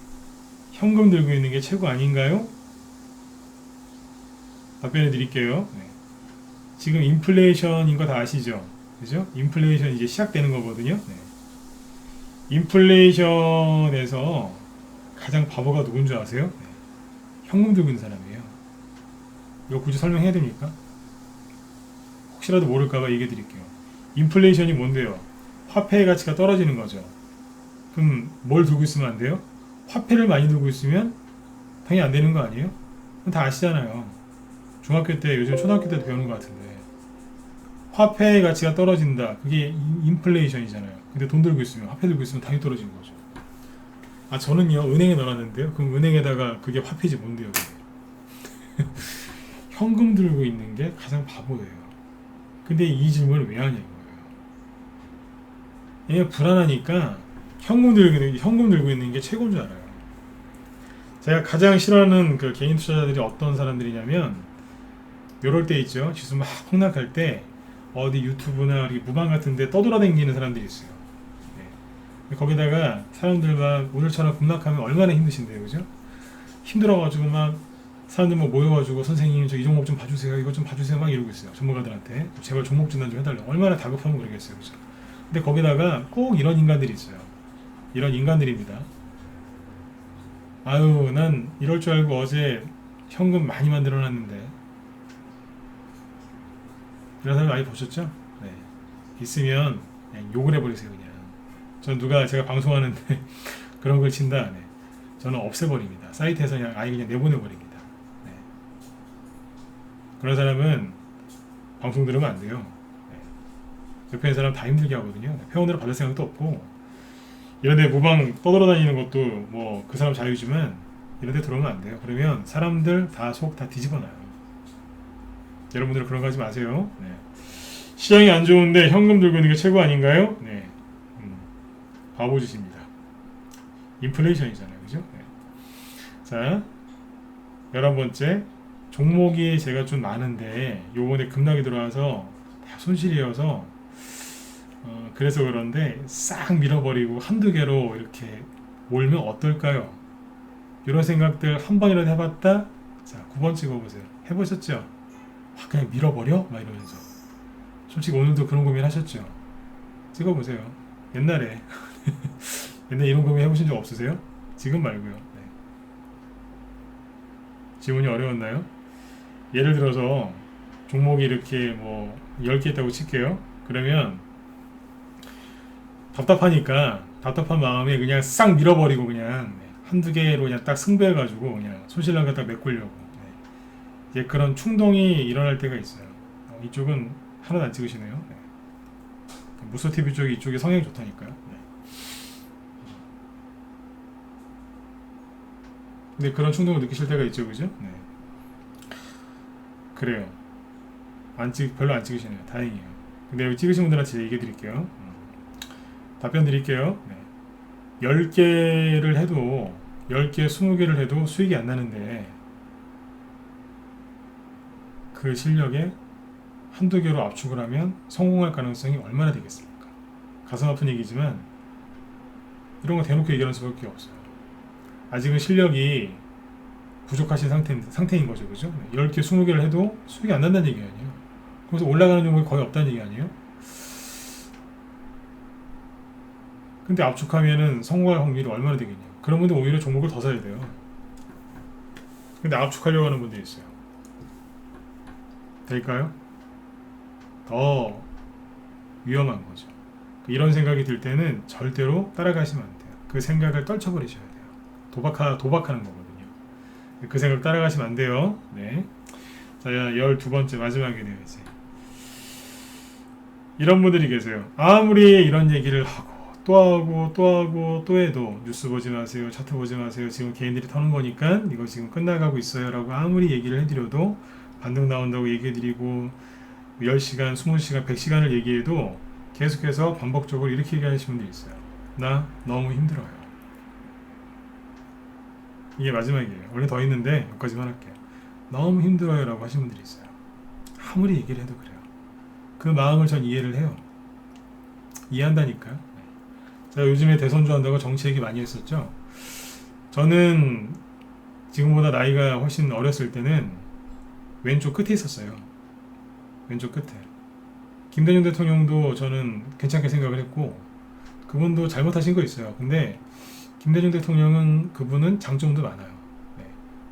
현금 들고 있는 게 최고 아닌가요? 답변해 드릴게요. 네. 지금 인플레이션인 거 다 아시죠? 그죠? 인플레이션 이제 시작되는 거거든요. 네. 인플레이션에서 가장 바보가 누군 줄 아세요? 네. 현금 들고 있는 사람이에요. 이거 굳이 설명해야 됩니까? 혹시라도 모를까봐 얘기해 드릴게요. 인플레이션이 뭔데요? 화폐의 가치가 떨어지는 거죠. 그럼 뭘 들고 있으면 안 돼요? 화폐를 많이 들고 있으면 당연히 안 되는 거 아니에요? 다 아시잖아요. 중학교 때, 요즘 초등학교 때도 배우는 것 같은데 화폐의 가치가 떨어진다. 그게 인플레이션이잖아요. 근데 돈 들고 있으면, 화폐 들고 있으면 당연히 떨어지는 거죠. 아, 저는요, 은행에 넣어놨는데요. 그럼 은행에다가 그게 화폐지 뭔데요, 그게. 현금 들고 있는 게 가장 바보예요. 근데 이 질문을 왜 하냐는 거예요. 얘가 불안하니까 현금 들고 있는 게 최고인 줄 알아요. 제가 가장 싫어하는 그 개인 투자자들이 어떤 사람들이냐면, 요럴 때 있죠. 지수 막 폭락할 때, 어디 유튜브나 무방 같은 데 떠돌아다니는 사람들이 있어요. 네. 거기다가 사람들만 오늘처럼 급락하면 얼마나 힘드신데요, 그죠? 힘들어가지고 막 사람들 뭐 모여가지고 선생님 저 이 종목 좀 봐주세요, 이거 좀 봐주세요 막 이러고 있어요. 전문가들한테 제발 종목 진단 좀 해달라고. 얼마나 다급하면 그러겠어요, 그죠? 근데 거기다가 꼭 이런 인간들이 있어요. 이런 인간들입니다. 아유, 난 이럴 줄 알고 어제 현금 많이 만들어놨는데. 이런 사람 많이 보셨죠? 네. 있으면 그냥 욕을 해버리세요, 그냥. 전 제가 방송하는데 그런 걸 친다. 네. 저는 없애버립니다. 사이트에서 그냥 아예 그냥 내보내버립니다. 네. 그런 사람은 방송 들으면 안 돼요. 네. 옆에 있는 사람 다 힘들게 하거든요. 회원으로 받을 생각도 없고, 이런데 무방 떠돌아다니는 것도 뭐 그 사람 자유지만 이런데 들어오면 안 돼요. 그러면 사람들 다 속 다 뒤집어놔요. 여러분들 그런 거 하지 마세요. 네. 시장이 안 좋은데 현금 들고 있는 게 최고 아닌가요? 네. 바보짓입니다. 인플레이션이잖아요, 그죠? 네. 자, 11번째, 종목이 제가 좀 많은데 요번에 급락이 들어와서 다 손실이어서 그래서 그런데 싹 밀어버리고 한두 개로 이렇게 몰면 어떨까요? 이런 생각들 한 번이라도 해봤다? 자, 9번 찍어보세요. 해보셨죠? 그냥 밀어버려? 막 이러면서. 솔직히 오늘도 그런 고민 하셨죠? 찍어보세요. 옛날에 옛날에 이런 고민 해보신 적 없으세요? 지금 말고요. 네. 질문이 어려웠나요? 예를 들어서 종목이 이렇게 뭐 10개 있다고 칠게요. 그러면 답답한 마음에 그냥 싹 밀어버리고 그냥 한두 개로 그냥 딱 승부해가지고 그냥 손실난 거딱 메꾸려고. 네. 이제 그런 충동이 일어날 때가 있어요. 이쪽은 하나도 안 찍으시네요. 네. 무소TV 쪽이 이쪽에 성향이 좋다니까요. 네. 근데 그런 충동을 느끼실 때가 있죠, 그죠? 네. 그래요. 별로 안 찍으시네요. 다행이에요. 근데 여기 찍으신 분들한테 얘기해 드릴게요. 답변 드릴게요. 네. 10개를 해도 10개, 20개를 해도 수익이 안 나는데 그 실력에 한두 개로 압축을 하면 성공할 가능성이 얼마나 되겠습니까? 가슴 아픈 얘기지만 이런 거 대놓고 얘기하는 수밖에 없어요. 아직은 실력이 부족하신 상태인 거죠, 그죠? 10개, 20개를 해도 수익이 안 난다는 얘기 아니에요. 그래서 올라가는 종목이 거의 없다는 얘기 아니에요? 근데 압축하면은 성공할 확률이 얼마나 되겠냐고. 그런 분들 오히려 종목을 더 사야 돼요. 근데 압축하려고 하는 분들이 있어요. 될까요? 더 위험한 거죠. 이런 생각이 들 때는 절대로 따라가시면 안 돼요. 그 생각을 떨쳐버리셔야 돼요. 도박하는 거거든요. 그 생각 따라가시면 안 돼요. 네. 자, 12번째 마지막이네요. 이제 이런 분들이 계세요. 아무리 이런 얘기를 하고 또 하고 또 하고 또 해도 뉴스 보지 마세요, 차트 보지 마세요, 지금 개인들이 터는 거니까 이거 지금 끝나가고 있어요 라고 아무리 얘기를 해드려도, 반등 나온다고 얘기해드리고 10시간, 20시간, 100시간을 얘기해도 계속해서 반복적으로 이렇게 얘기하시는 분들이 있어요. 나 너무 힘들어요. 이게 마지막이에요. 원래 더 있는데 여기까지만 할게요. 너무 힘들어요 라고 하시는 분들이 있어요. 아무리 얘기를 해도 그래요. 그 마음을 전 이해를 해요. 이해한다니까요. 제가 요즘에 대선주 한다고 정치 얘기 많이 했었죠. 저는 지금보다 나이가 훨씬 어렸을 때는 왼쪽 끝에 있었어요. 왼쪽 끝에. 김대중 대통령도 저는 괜찮게 생각을 했고, 그분도 잘못하신 거 있어요. 근데 김대중 대통령은, 그분은 장점도 많아요. 네.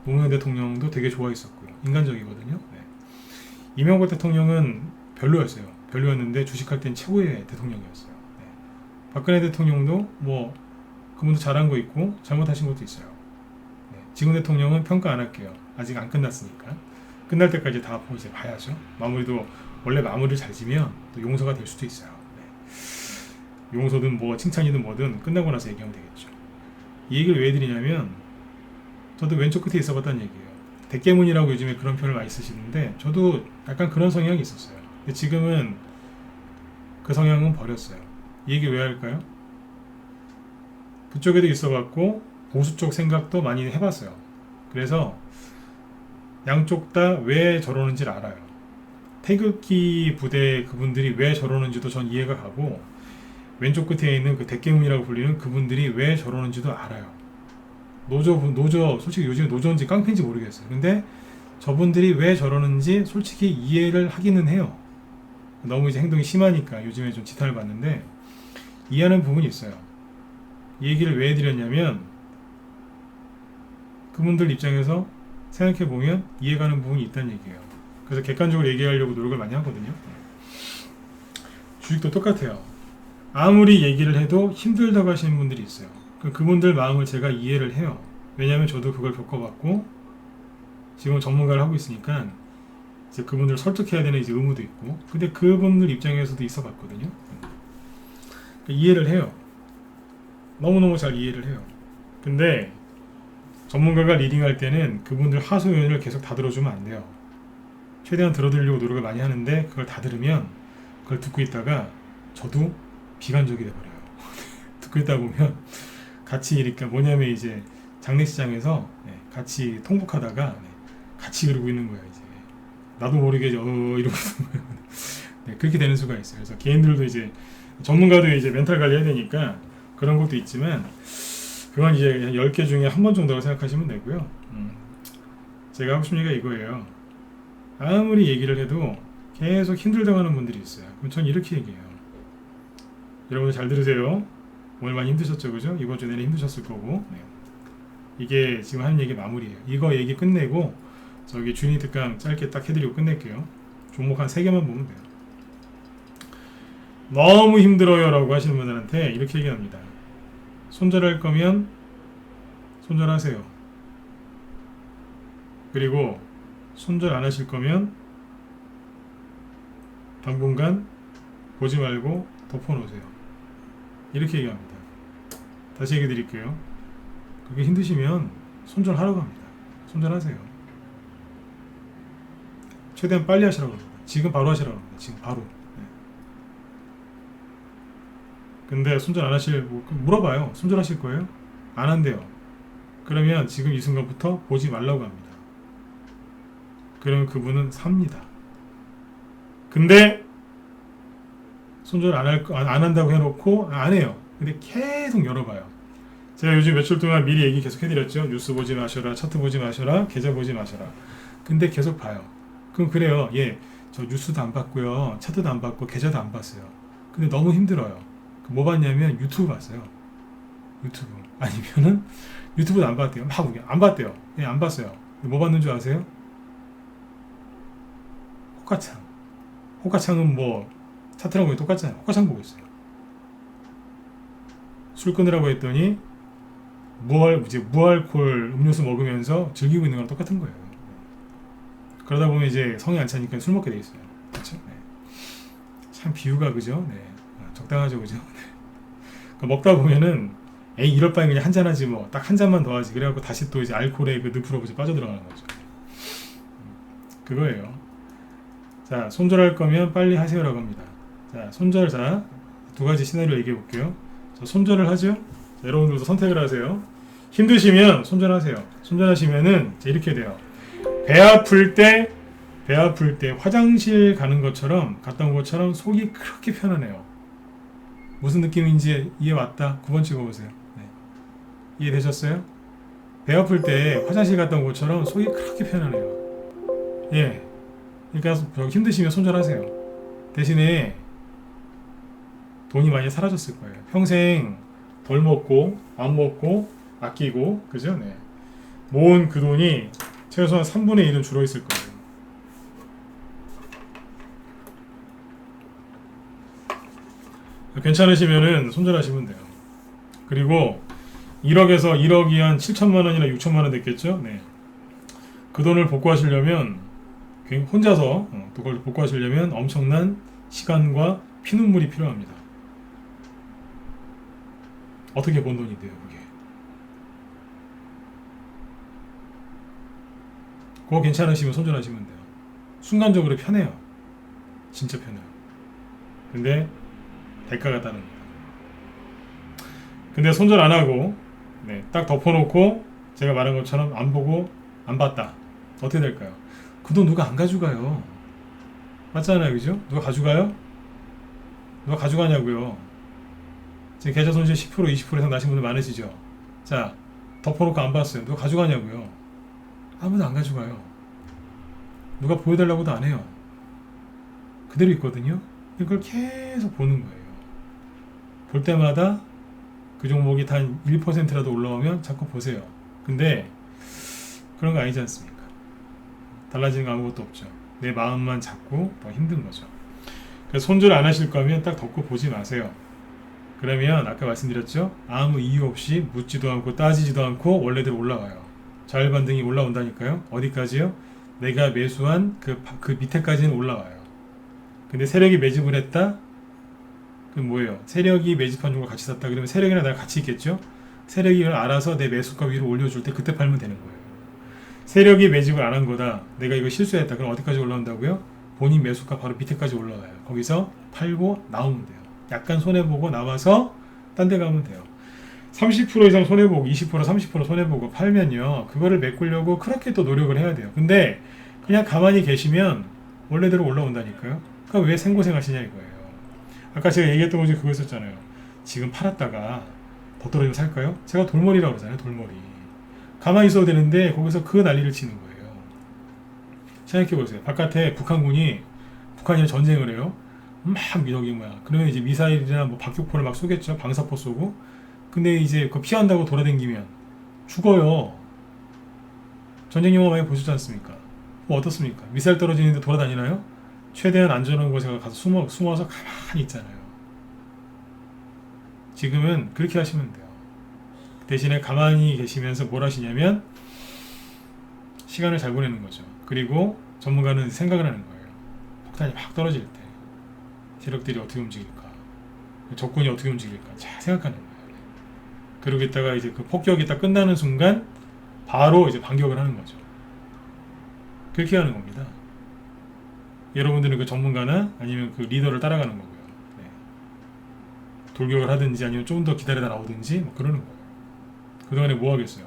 노무현 대통령도 되게 좋아했었고요. 인간적이거든요. 네. 이명박 대통령은 별로였어요. 별로였는데 주식할 땐 최고의 대통령이었어요. 네. 박근혜 대통령도 뭐 그분도 잘한 거 있고 잘못하신 것도 있어요. 네. 지금 대통령은 평가 안 할게요. 아직 안 끝났으니까. 끝날 때까지 다 이제 봐야죠. 마무리도 원래 마무리를 잘 지면 또 용서가 될 수도 있어요. 네. 용서든 뭐 칭찬이든 뭐든 끝나고 나서 얘기하면 되겠죠. 이 얘기를 왜 드리냐면, 저도 왼쪽 끝에 있어 봤다는 얘기예요. 대깨문이라고 요즘에 그런 표현을 많이 쓰시는데 저도 약간 그런 성향이 있었어요. 근데 지금은 그 성향은 버렸어요. 이 얘기 왜 할까요? 그쪽에도 있어 봤고 보수 쪽 생각도 많이 해봤어요. 그래서 양쪽 다 왜 저러는지를 알아요. 태극기 부대 그분들이 왜 저러는지도 전 이해가 가고, 왼쪽 끝에 있는 그 대깨문이라고 불리는 그분들이 왜 저러는지도 알아요. 노조 솔직히 요즘 노조인지 깡패인지 모르겠어요. 근데 저분들이 왜 저러는지 솔직히 이해를 하기는 해요. 너무 이제 행동이 심하니까 요즘에 좀 지탄을 받는데 이해하는 부분이 있어요. 이 얘기를 왜 해드렸냐면, 그분들 입장에서 생각해보면 이해가는 부분이 있다는 얘기예요. 그래서 객관적으로 얘기하려고 노력을 많이 하거든요. 주식도 똑같아요. 아무리 얘기를 해도 힘들다고 하시는 분들이 있어요. 그분들 마음을 제가 이해를 해요. 왜냐하면 저도 그걸 겪어봤고 지금 전문가를 하고 있으니까 이제 그분들을 설득해야 되는 이제 의무도 있고, 근데 그분들 입장에서도 있어 봤거든요. 이해를 해요. 너무너무 잘 이해를 해요. 근데 전문가가 리딩할 때는 그분들 하소연을 계속 다 들어주면 안 돼요. 최대한 들어드리려고 노력을 많이 하는데 그걸 다 들으면 그걸 듣고 있다가 저도 비관적이 돼버려요. 듣고 있다 보면 같이 이렇게 뭐냐면 이제 장례식장에서 같이 통곡하다가 같이 그러고 있는 거예요. 이제 나도 모르게 이러고 있는 거예요. 그렇게 되는 수가 있어요. 그래서 개인들도 이제 전문가도 이제 멘탈 관리해야 되니까 그런 것도 있지만, 그건 이제 10개 중에 한 번 정도라고 생각하시면 되고요. 제가 하고 싶은 얘기가 이거예요. 아무리 얘기를 해도 계속 힘들다고 하는 분들이 있어요. 그럼 전 이렇게 얘기해요. 여러분들 잘 들으세요. 오늘 많이 힘드셨죠, 그죠? 이번 주 내내 힘드셨을 거고. 네. 이게 지금 하는 얘기 마무리예요. 이거 얘기 끝내고 저기 주인이 특강 짧게 딱 해드리고 끝낼게요. 종목 한 3개만 보면 돼요. 너무 힘들어요 라고 하시는 분들한테 이렇게 얘기합니다. 손절할 거면 손절하세요. 그리고 손절 안 하실 거면 당분간 보지 말고 덮어놓으세요. 이렇게 얘기합니다. 다시 얘기 드릴게요. 그게 힘드시면 손절하라고 합니다. 손절하세요. 최대한 빨리 하시라고 합니다. 지금 바로 하시라고 합니다. 지금 바로. 네. 근데 손절 안 하실, 물어봐요. 손절하실 거예요? 안 한대요. 그러면 지금 이 순간부터 보지 말라고 합니다. 그러면 그분은 삽니다. 근데 손절 안 한다고 해놓고 안 해요. 근데 계속 열어봐요. 제가 요즘 며칠 동안 미리 얘기 계속 해드렸죠. 뉴스 보지 마셔라, 차트 보지 마셔라, 계좌 보지 마셔라. 근데 계속 봐요. 그럼 그래요. 예, 저 뉴스도 안 봤고요, 차트도 안 봤고 계좌도 안 봤어요. 근데 너무 힘들어요. 뭐 봤냐면 유튜브 봤어요. 유튜브. 아니면은 유튜브도 안 봤대요. 막 안 봤대요. 예, 안 봤어요. 뭐 봤는 줄 아세요? 호가창. 호가창은 뭐 차트랑 거의 똑같잖아요. 호가창 보고 있어요. 술 끊으라고 했더니 무알콜 음료수 먹으면서 즐기고 있는 거랑 똑같은 거예요. 그러다 보면 이제 성이 안 차니까 술 먹게 돼 있어요. 그렇죠? 네. 참 비유가 그죠? 네. 적당하죠, 그죠? 그러니까 먹다 보면은 에이 이럴 바엔 그냥 한 잔 하지 뭐 딱 한 잔만 더 하지 그래갖고 다시 또 이제 알코올의 그 늪으로 이제 빠져들어가는 거죠. 그거예요. 자, 손절할 거면 빨리 하세요라고 합니다. 자, 손절. 자, 두 가지 시나리오 얘기해 볼게요. 자, 손절을 하죠. 자, 여러분들도 선택을 하세요. 힘드시면 손절하세요. 손절하시면은 이렇게 돼요. 배 아플 때 화장실 가는 것처럼 갔다 온 것처럼 속이 그렇게 편하네요. 무슨 느낌인지 이해 왔다. 9번 찍어보세요. 네. 이해되셨어요? 배 아플 때 화장실 갔다 온 것처럼 속이 그렇게 편하네요. 예. 그러니까 힘드시면 손절하세요. 대신에 돈이 많이 사라졌을 거예요. 평생 덜 먹고 안 먹고 아끼고 그죠? 네. 모은 그 돈이 최소한 3분의 1은 줄어 있을 거예요. 괜찮으시면은 손절하시면 돼요. 그리고 1억에서 1억이 한 7천만 원이나 6천만 원 됐겠죠? 네. 그 돈을 복구하시려면 혼자서 그걸 복구하시려면 엄청난 시간과 피눈물이 필요합니다. 어떻게 번 돈인데요, 그게? 그거 괜찮으시면 손절하시면 돼요. 순간적으로 편해요. 진짜 편해요. 근데 대가가 따른 거예요. 근데 손절 안 하고 네, 딱 덮어놓고 제가 말한 것처럼 안 보고 안 봤다. 어떻게 될까요? 그 돈 누가 안 가져가요. 맞잖아요, 그죠? 누가 가져가요? 누가 가져가냐고요. 지금 계좌 손실 10% 20% 이상 나신 분들 많으시죠? 자, 덮어놓고 안 봤어요. 누가 가져가냐고요. 아무도 안 가져가요. 누가 보여달라고도 안 해요. 그대로 있거든요. 이걸 계속 보는 거예요. 볼 때마다 그 종목이 단 1%라도 올라오면 자꾸 보세요. 근데 그런 거 아니지 않습니까? 달라지는 거 아무것도 없죠. 내 마음만 잡고 더 힘든 거죠. 그래서 손절 안 하실 거면 딱 덮고 보지 마세요. 그러면 아까 말씀드렸죠? 아무 이유 없이 묻지도 않고 따지지도 않고 원래대로 올라와요. 자율 반등이 올라온다니까요. 어디까지요? 내가 매수한 그 밑에까지는 올라와요. 근데 세력이 매집을 했다? 그럼 뭐예요? 세력이 매집한 종목을 같이 샀다 그러면 세력이랑 내가 같이 있겠죠? 세력이 이걸 알아서 내 매수가 위로 올려줄 때 그때 팔면 되는 거예요. 세력이 매집을 안 한 거다. 내가 이거 실수했다. 그럼 어디까지 올라온다고요? 본인 매수가 바로 밑에까지 올라와요. 거기서 팔고 나오면 돼요. 약간 손해보고 나와서 딴 데 가면 돼요. 30% 이상 손해보고 20% 30% 손해보고 팔면요. 그거를 메꾸려고 그렇게 또 노력을 해야 돼요. 근데 그냥 가만히 계시면 원래대로 올라온다니까요. 그러니까 왜 생고생 하시냐 이거예요. 아까 제가 얘기했던 것 중에 그거 있었잖아요. 지금 팔았다가 더 떨어지면 살까요? 제가 돌머리라고 그러잖아요. 돌머리. 가만히 있어도 되는데 거기서 그 난리를 치는 거예요. 생각해보세요. 바깥에 북한이랑 전쟁을 해요. 막 그러면 이제 미사일이나 뭐 박격포를 막 쏘겠죠. 방사포 쏘고. 근데 이제 그거 피한다고 돌아다니면 죽어요. 전쟁 영화 많이 보셨지 않습니까? 뭐 어떻습니까? 미사일 떨어지는데 돌아다니나요? 최대한 안전한 곳에 가서 숨어서 가만히 있잖아요. 지금은 그렇게 하시면 돼요. 대신에 가만히 계시면서 뭘 하시냐면 시간을 잘 보내는 거죠. 그리고 전문가는 생각을 하는 거예요. 폭탄이 막 떨어질 때 세력들이 어떻게 움직일까, 적군이 어떻게 움직일까 잘 생각하는 거예요. 그러고 있다가 이제 그 폭격이 딱 끝나는 순간 바로 이제 반격을 하는 거죠. 그렇게 하는 겁니다. 여러분들은 그 전문가나 아니면 그 리더를 따라가는 거고요. 네. 돌격을 하든지 아니면 좀 더 기다리다 나오든지 뭐 그러는 거예요. 그동안에 뭐 하겠어요?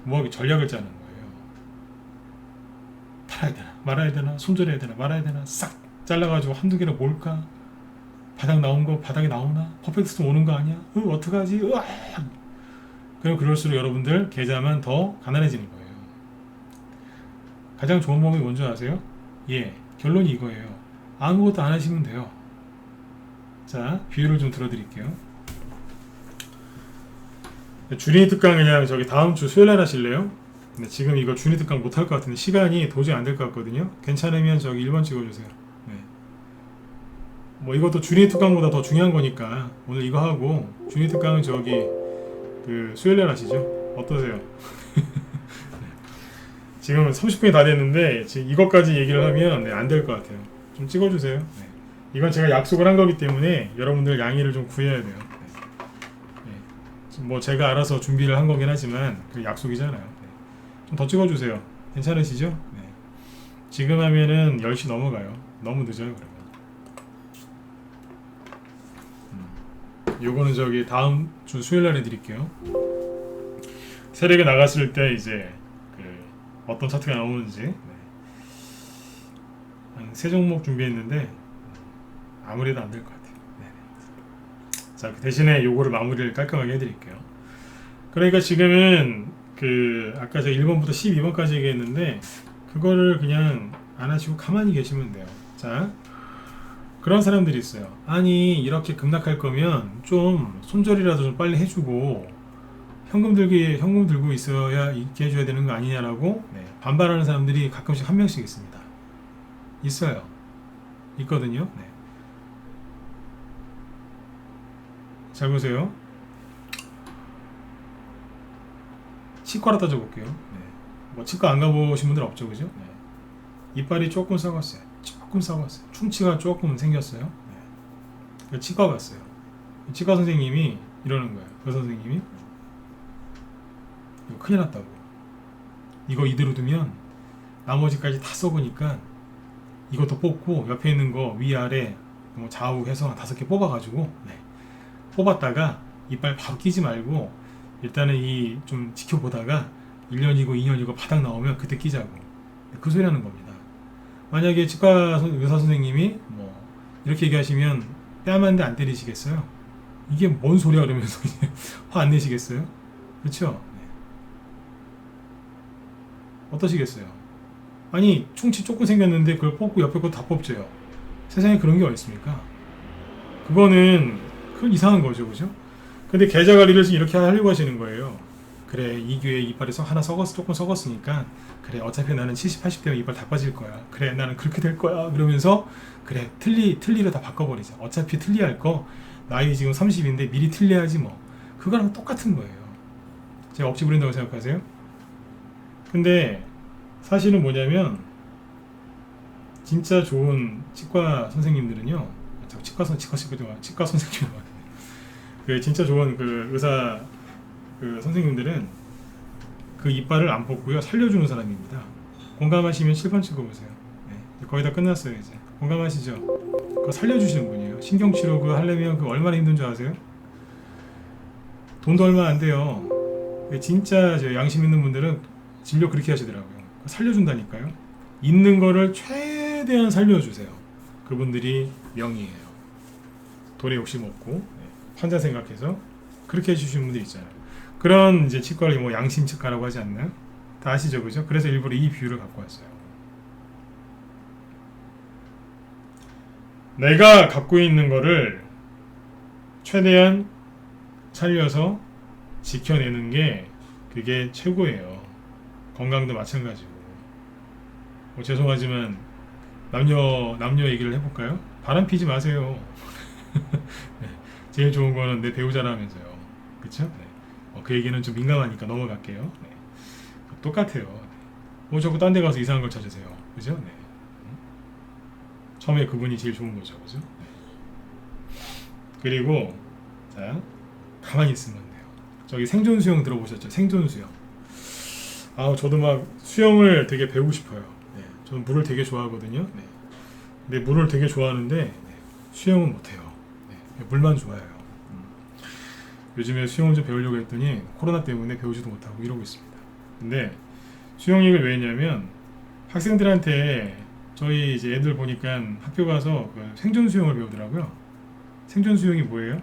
뭐 하게 전략을 짜는 거예요. 팔아야 되나 말아야 되나 손절해야 되나 말아야 되나 싹 잘라가지고 한두 개를 몰까? 바닥 나온 거 바닥에 나오나? 퍼펙트 스톰 오는 거 아니야? 어떡하지? 으악! 그럼 그럴수록 여러분들 계좌만 더 가난해지는 거예요. 가장 좋은 방법이 뭔지 아세요? 예, 결론이 이거예요. 아무것도 안 하시면 돼요. 자, 비유를 좀 들어드릴게요. 주린이 특강 그냥 저기 다음 주 수요일날 하실래요? 근데 지금 이거 주린이 특강 못할 것 같은데 시간이 도저히 안 될 것 같거든요. 괜찮으면 저기 1번 찍어주세요. 네. 뭐 이것도 준이 특강보다 더 중요한 거니까 오늘 이거 하고 준이 특강은 저기 그 수요일날 하시죠? 어떠세요? 지금 30분이 다 됐는데 지금 이것까지 얘기를 하면 네, 안 될 것 같아요. 좀 찍어주세요. 네. 이건 제가 약속을 한 거기 때문에 여러분들 양해를 좀 구해야 돼요. 네. 뭐 제가 알아서 준비를 한 거긴 하지만 그 약속이잖아요. 네. 좀 더 찍어주세요. 괜찮으시죠? 네. 지금 하면은 10시 넘어가요. 너무 늦어요 그러면. 요거는 저기 다음 주 수요일날 해드릴게요. 세력에 나갔을 때 이제 그 어떤 차트가 나오는지 네. 한 3종목 준비했는데 아무래도 안 될 것 같아요. 네. 자, 그 대신에 요거를 마무리를 깔끔하게 해드릴게요. 그러니까 지금은 그 아까 제가 1번부터 12번까지 얘기했는데 그거를 그냥 안 하시고 가만히 계시면 돼요. 자, 그런 사람들이 있어요. 아니 이렇게 급락할 거면 좀 손절이라도 좀 빨리 해주고 현금 들고 있어야 있게 해줘야 되는 거 아니냐라고 네, 반발하는 사람들이 가끔씩 한 명씩 있습니다. 있어요. 있거든요. 네. 잘 보세요. 치과로 따져볼게요. 네. 뭐 치과 안 가보신 분들 없죠, 그죠? 네. 이빨이 조금 썩었어요. 조금 썩었어요. 충치가 조금 생겼어요. 네. 치과 갔어요. 치과 선생님이 이러는 거예요. 그 선생님이 이거 큰일 났다고. 이거 이대로 두면 나머지까지 다 썩으니까 이것도 뽑고 옆에 있는 거 위아래 뭐 좌우 해서 5개 뽑아가지고 네. 뽑았다가 이빨 바로 끼지 말고 일단은 이 좀 지켜보다가 1년이고 2년이고 바닥 나오면 그때 끼자고. 그 소리 하는 겁니다. 만약에 치과 의사 선생님이 뭐 이렇게 얘기하시면 뺨 한 대 안 때리시겠어요? 이게 뭔 소리야 그러면서 화 안 내시겠어요? 그렇죠? 네. 어떠시겠어요? 아니 충치 조금 생겼는데 그걸 뽑고 옆에 거 다 뽑죠요. 세상에 그런 게 어디 있습니까? 그거는 이상한 거죠, 그죠? 근데 계좌 관리를 이렇게 하려고 하시는 거예요. 그래, 이 귀에 이빨이 하나 조금 썩었으니까 그래, 어차피 나는 70, 80대면 이빨 다 빠질 거야. 그래, 나는 그렇게 될 거야. 그러면서 그래, 틀리로 다 바꿔버리자. 어차피 틀리할 거 나이 지금 30인데 미리 틀려야지 뭐. 그거랑 똑같은 거예요. 제가 억지 부린다고 생각하세요? 근데 사실은 뭐냐면 진짜 좋은 치과 선생님들은요. 치과 선생님 그 진짜 좋은 그 의사 그 선생님들은 그 이빨을 안 뽑고요 살려주는 사람입니다. 공감하시면 7번 찍어보세요. 네, 거의 다 끝났어요 이제. 공감하시죠? 그거 살려주시는 분이에요. 신경치료 그 하려면 그 얼마나 힘든 줄 아세요? 돈도 얼마 안 돼요. 진짜 양심 있는 분들은 진료 그렇게 하시더라고요. 살려준다니까요. 있는 거를 최대한 살려주세요. 그분들이 명의예요. 돈에 욕심 없고 환자 생각해서 그렇게 해주시는 분들 있잖아요. 그런 이제 치과를 뭐 양심 치과라고 하지 않나요? 다 아시죠, 그죠? 그래서 일부러 이 비유를 갖고 왔어요. 내가 갖고 있는 거를 최대한 살려서 지켜내는 게 그게 최고예요. 건강도 마찬가지고. 뭐 죄송하지만 남녀 얘기를 해볼까요? 바람 피지 마세요. 네, 제일 좋은 거는 내 배우자라면서요. 그쵸? 네. 그 얘기는 좀 민감하니까 넘어갈게요. 네. 똑같아요. 뭐 자꾸 딴 데 가서 이상한 걸 찾으세요. 그죠? 네. 처음에 그분이 제일 좋은 거죠. 그죠? 네. 그리고 자 가만히 있으면 돼요. 저기 생존 수영 들어보셨죠? 생존 수영. 저도 막 수영을 되게 배우고 싶어요. 네. 저는 물을 되게 좋아하거든요. 네. 근데 물을 되게 좋아하는데 네. 수영은 못해요. 네. 물만 좋아해요. 요즘에 수영을 좀 배우려고 했더니 코로나 때문에 배우지도 못하고 이러고 있습니다. 근데 수영 얘기를 왜 했냐면 학생들한테 저희 이제 애들 보니까 학교 가서 그 생존 수영을 배우더라고요. 생존 수영이 뭐예요?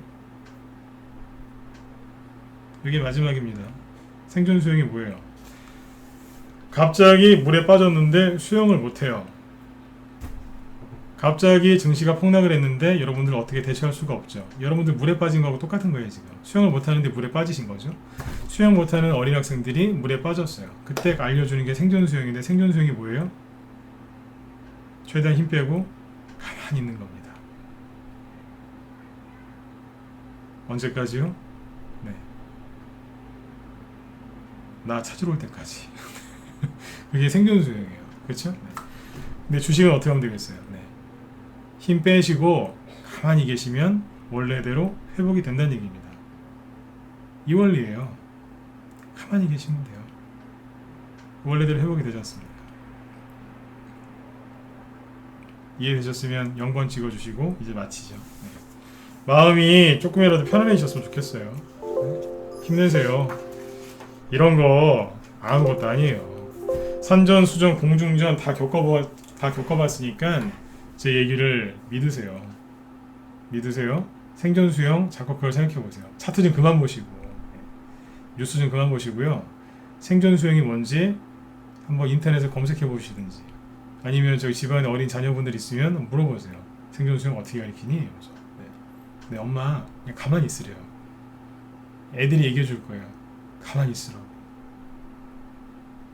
이게 마지막입니다. 생존 수영이 뭐예요? 갑자기 물에 빠졌는데 수영을 못해요. 갑자기 증시가 폭락을 했는데 여러분들 어떻게 대처할 수가 없죠. 여러분들 물에 빠진 거하고 똑같은 거예요. 지금 수영을 못하는데 물에 빠지신 거죠. 수영 못하는 어린 학생들이 물에 빠졌어요. 그때 알려주는 게 생존 수영인데 생존 수영이 뭐예요? 최대한 힘 빼고 가만히 있는 겁니다. 언제까지요? 네. 나 찾으러 올 때까지. 그게 생존 수영이에요. 그렇죠? 네. 근데 주식은 어떻게 하면 되겠어요? 네. 힘 빼시고 가만히 계시면 원래대로 회복이 된다는 얘기입니다. 이 원리예요. 가만히 계시면 돼요. 원래대로 회복이 되지 않습니까? 이해되셨으면 0번 찍어주시고 이제 마치죠. 네. 마음이 조금이라도 편안해지셨으면 좋겠어요. 네. 힘내세요. 이런 거 아무것도 아니에요. 산전, 수전, 공중전 다 겪어봤으니까 제 얘기를 믿으세요. 믿으세요. 생존 수영 자꾸 그걸 생각해보세요. 차트 좀 그만 보시고 뉴스 좀 그만 보시고요. 생존 수영이 뭔지 한번 인터넷에 검색해 보시든지 아니면 저희 집안에 어린 자녀분들 있으면 물어보세요. 생존 수영 어떻게 가르치니? 네. 네, 엄마 그냥 가만히 있으래요. 애들이 얘기해 줄 거예요. 가만히 있으라고.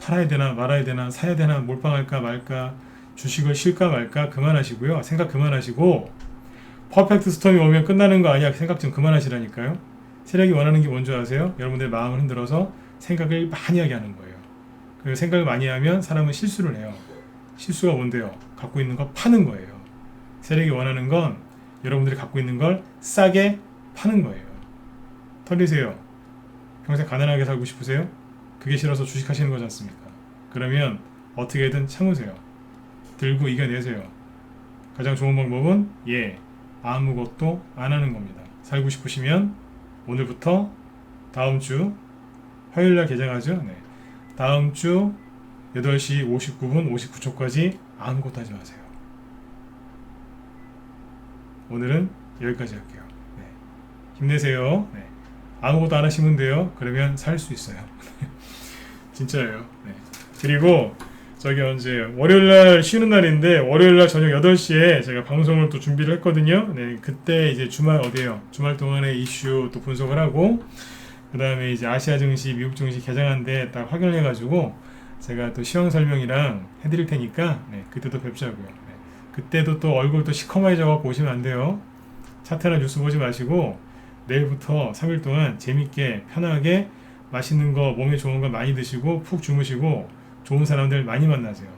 팔아야 되나 말아야 되나 사야 되나 몰빵할까 말까 주식을 쉴까 말까 그만하시고요. 생각 그만하시고 퍼펙트 스톰이 오면 끝나는 거 아니야. 생각 좀 그만하시라니까요. 세력이 원하는 게 뭔지 아세요? 여러분들의 마음을 흔들어서 생각을 많이 하게 하는 거예요. 그리고 생각을 많이 하면 사람은 실수를 해요. 실수가 뭔데요? 갖고 있는 거 파는 거예요. 세력이 원하는 건 여러분들이 갖고 있는 걸 싸게 파는 거예요. 털리세요. 평생 가난하게 살고 싶으세요? 그게 싫어서 주식하시는 거지 않습니까? 그러면 어떻게든 참으세요. 들고 이겨내세요. 가장 좋은 방법은 아무것도 안 하는 겁니다. 살고 싶으시면 오늘부터 다음 주 화요일날 개장하죠? 네. 다음 주 8시 59분 59초까지 아무것도 하지 마세요. 오늘은 여기까지 할게요. 네. 힘내세요. 네. 아무것도 안 하시면 돼요. 그러면 살 수 있어요. 진짜예요. 네. 그리고 저기 언제 월요일날 쉬는 날인데 월요일날 저녁 8시에 제가 방송을 또 준비를 했거든요. 네, 그때 이제 주말 어디에요? 주말 동안에 이슈 또 분석을 하고 그 다음에 이제 아시아 증시, 미국 증시 개장한데 딱 확인해가지고 제가 또 시황 설명이랑 해드릴 테니까 네, 그때도 뵙자고요. 네, 그때도 또 얼굴 또 시커매져갖고 오시면 안 돼요. 차트나 뉴스 보지 마시고 내일부터 3일 동안 재밌게 편하게 맛있는 거 몸에 좋은 거 많이 드시고 푹 주무시고 좋은 사람들 많이 만나세요.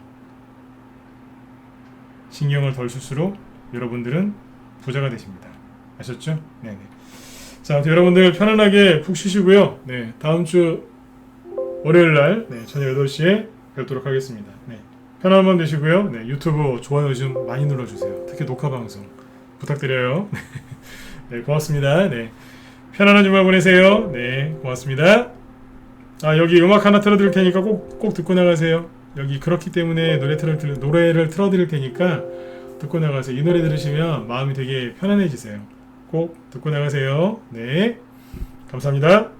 신경을 덜 쓸수록 여러분들은 부자가 되십니다. 아셨죠? 네네. 자, 여러분들 편안하게 푹 쉬시고요. 네, 다음 주 월요일날 네, 저녁 8시에 뵙도록 하겠습니다. 네, 편안한 밤 되시고요. 네, 유튜브 좋아요 좀 많이 눌러주세요. 특히 녹화 방송 부탁드려요. 네, 고맙습니다. 네, 편안한 주말 보내세요. 네, 고맙습니다. 아, 여기 음악 하나 틀어드릴 테니까 꼭 듣고 나가세요. 여기 그렇기 때문에 노래를 틀어드릴 테니까 듣고 나가세요. 이 노래 들으시면 마음이 되게 편안해지세요. 꼭 듣고 나가세요. 네, 감사합니다.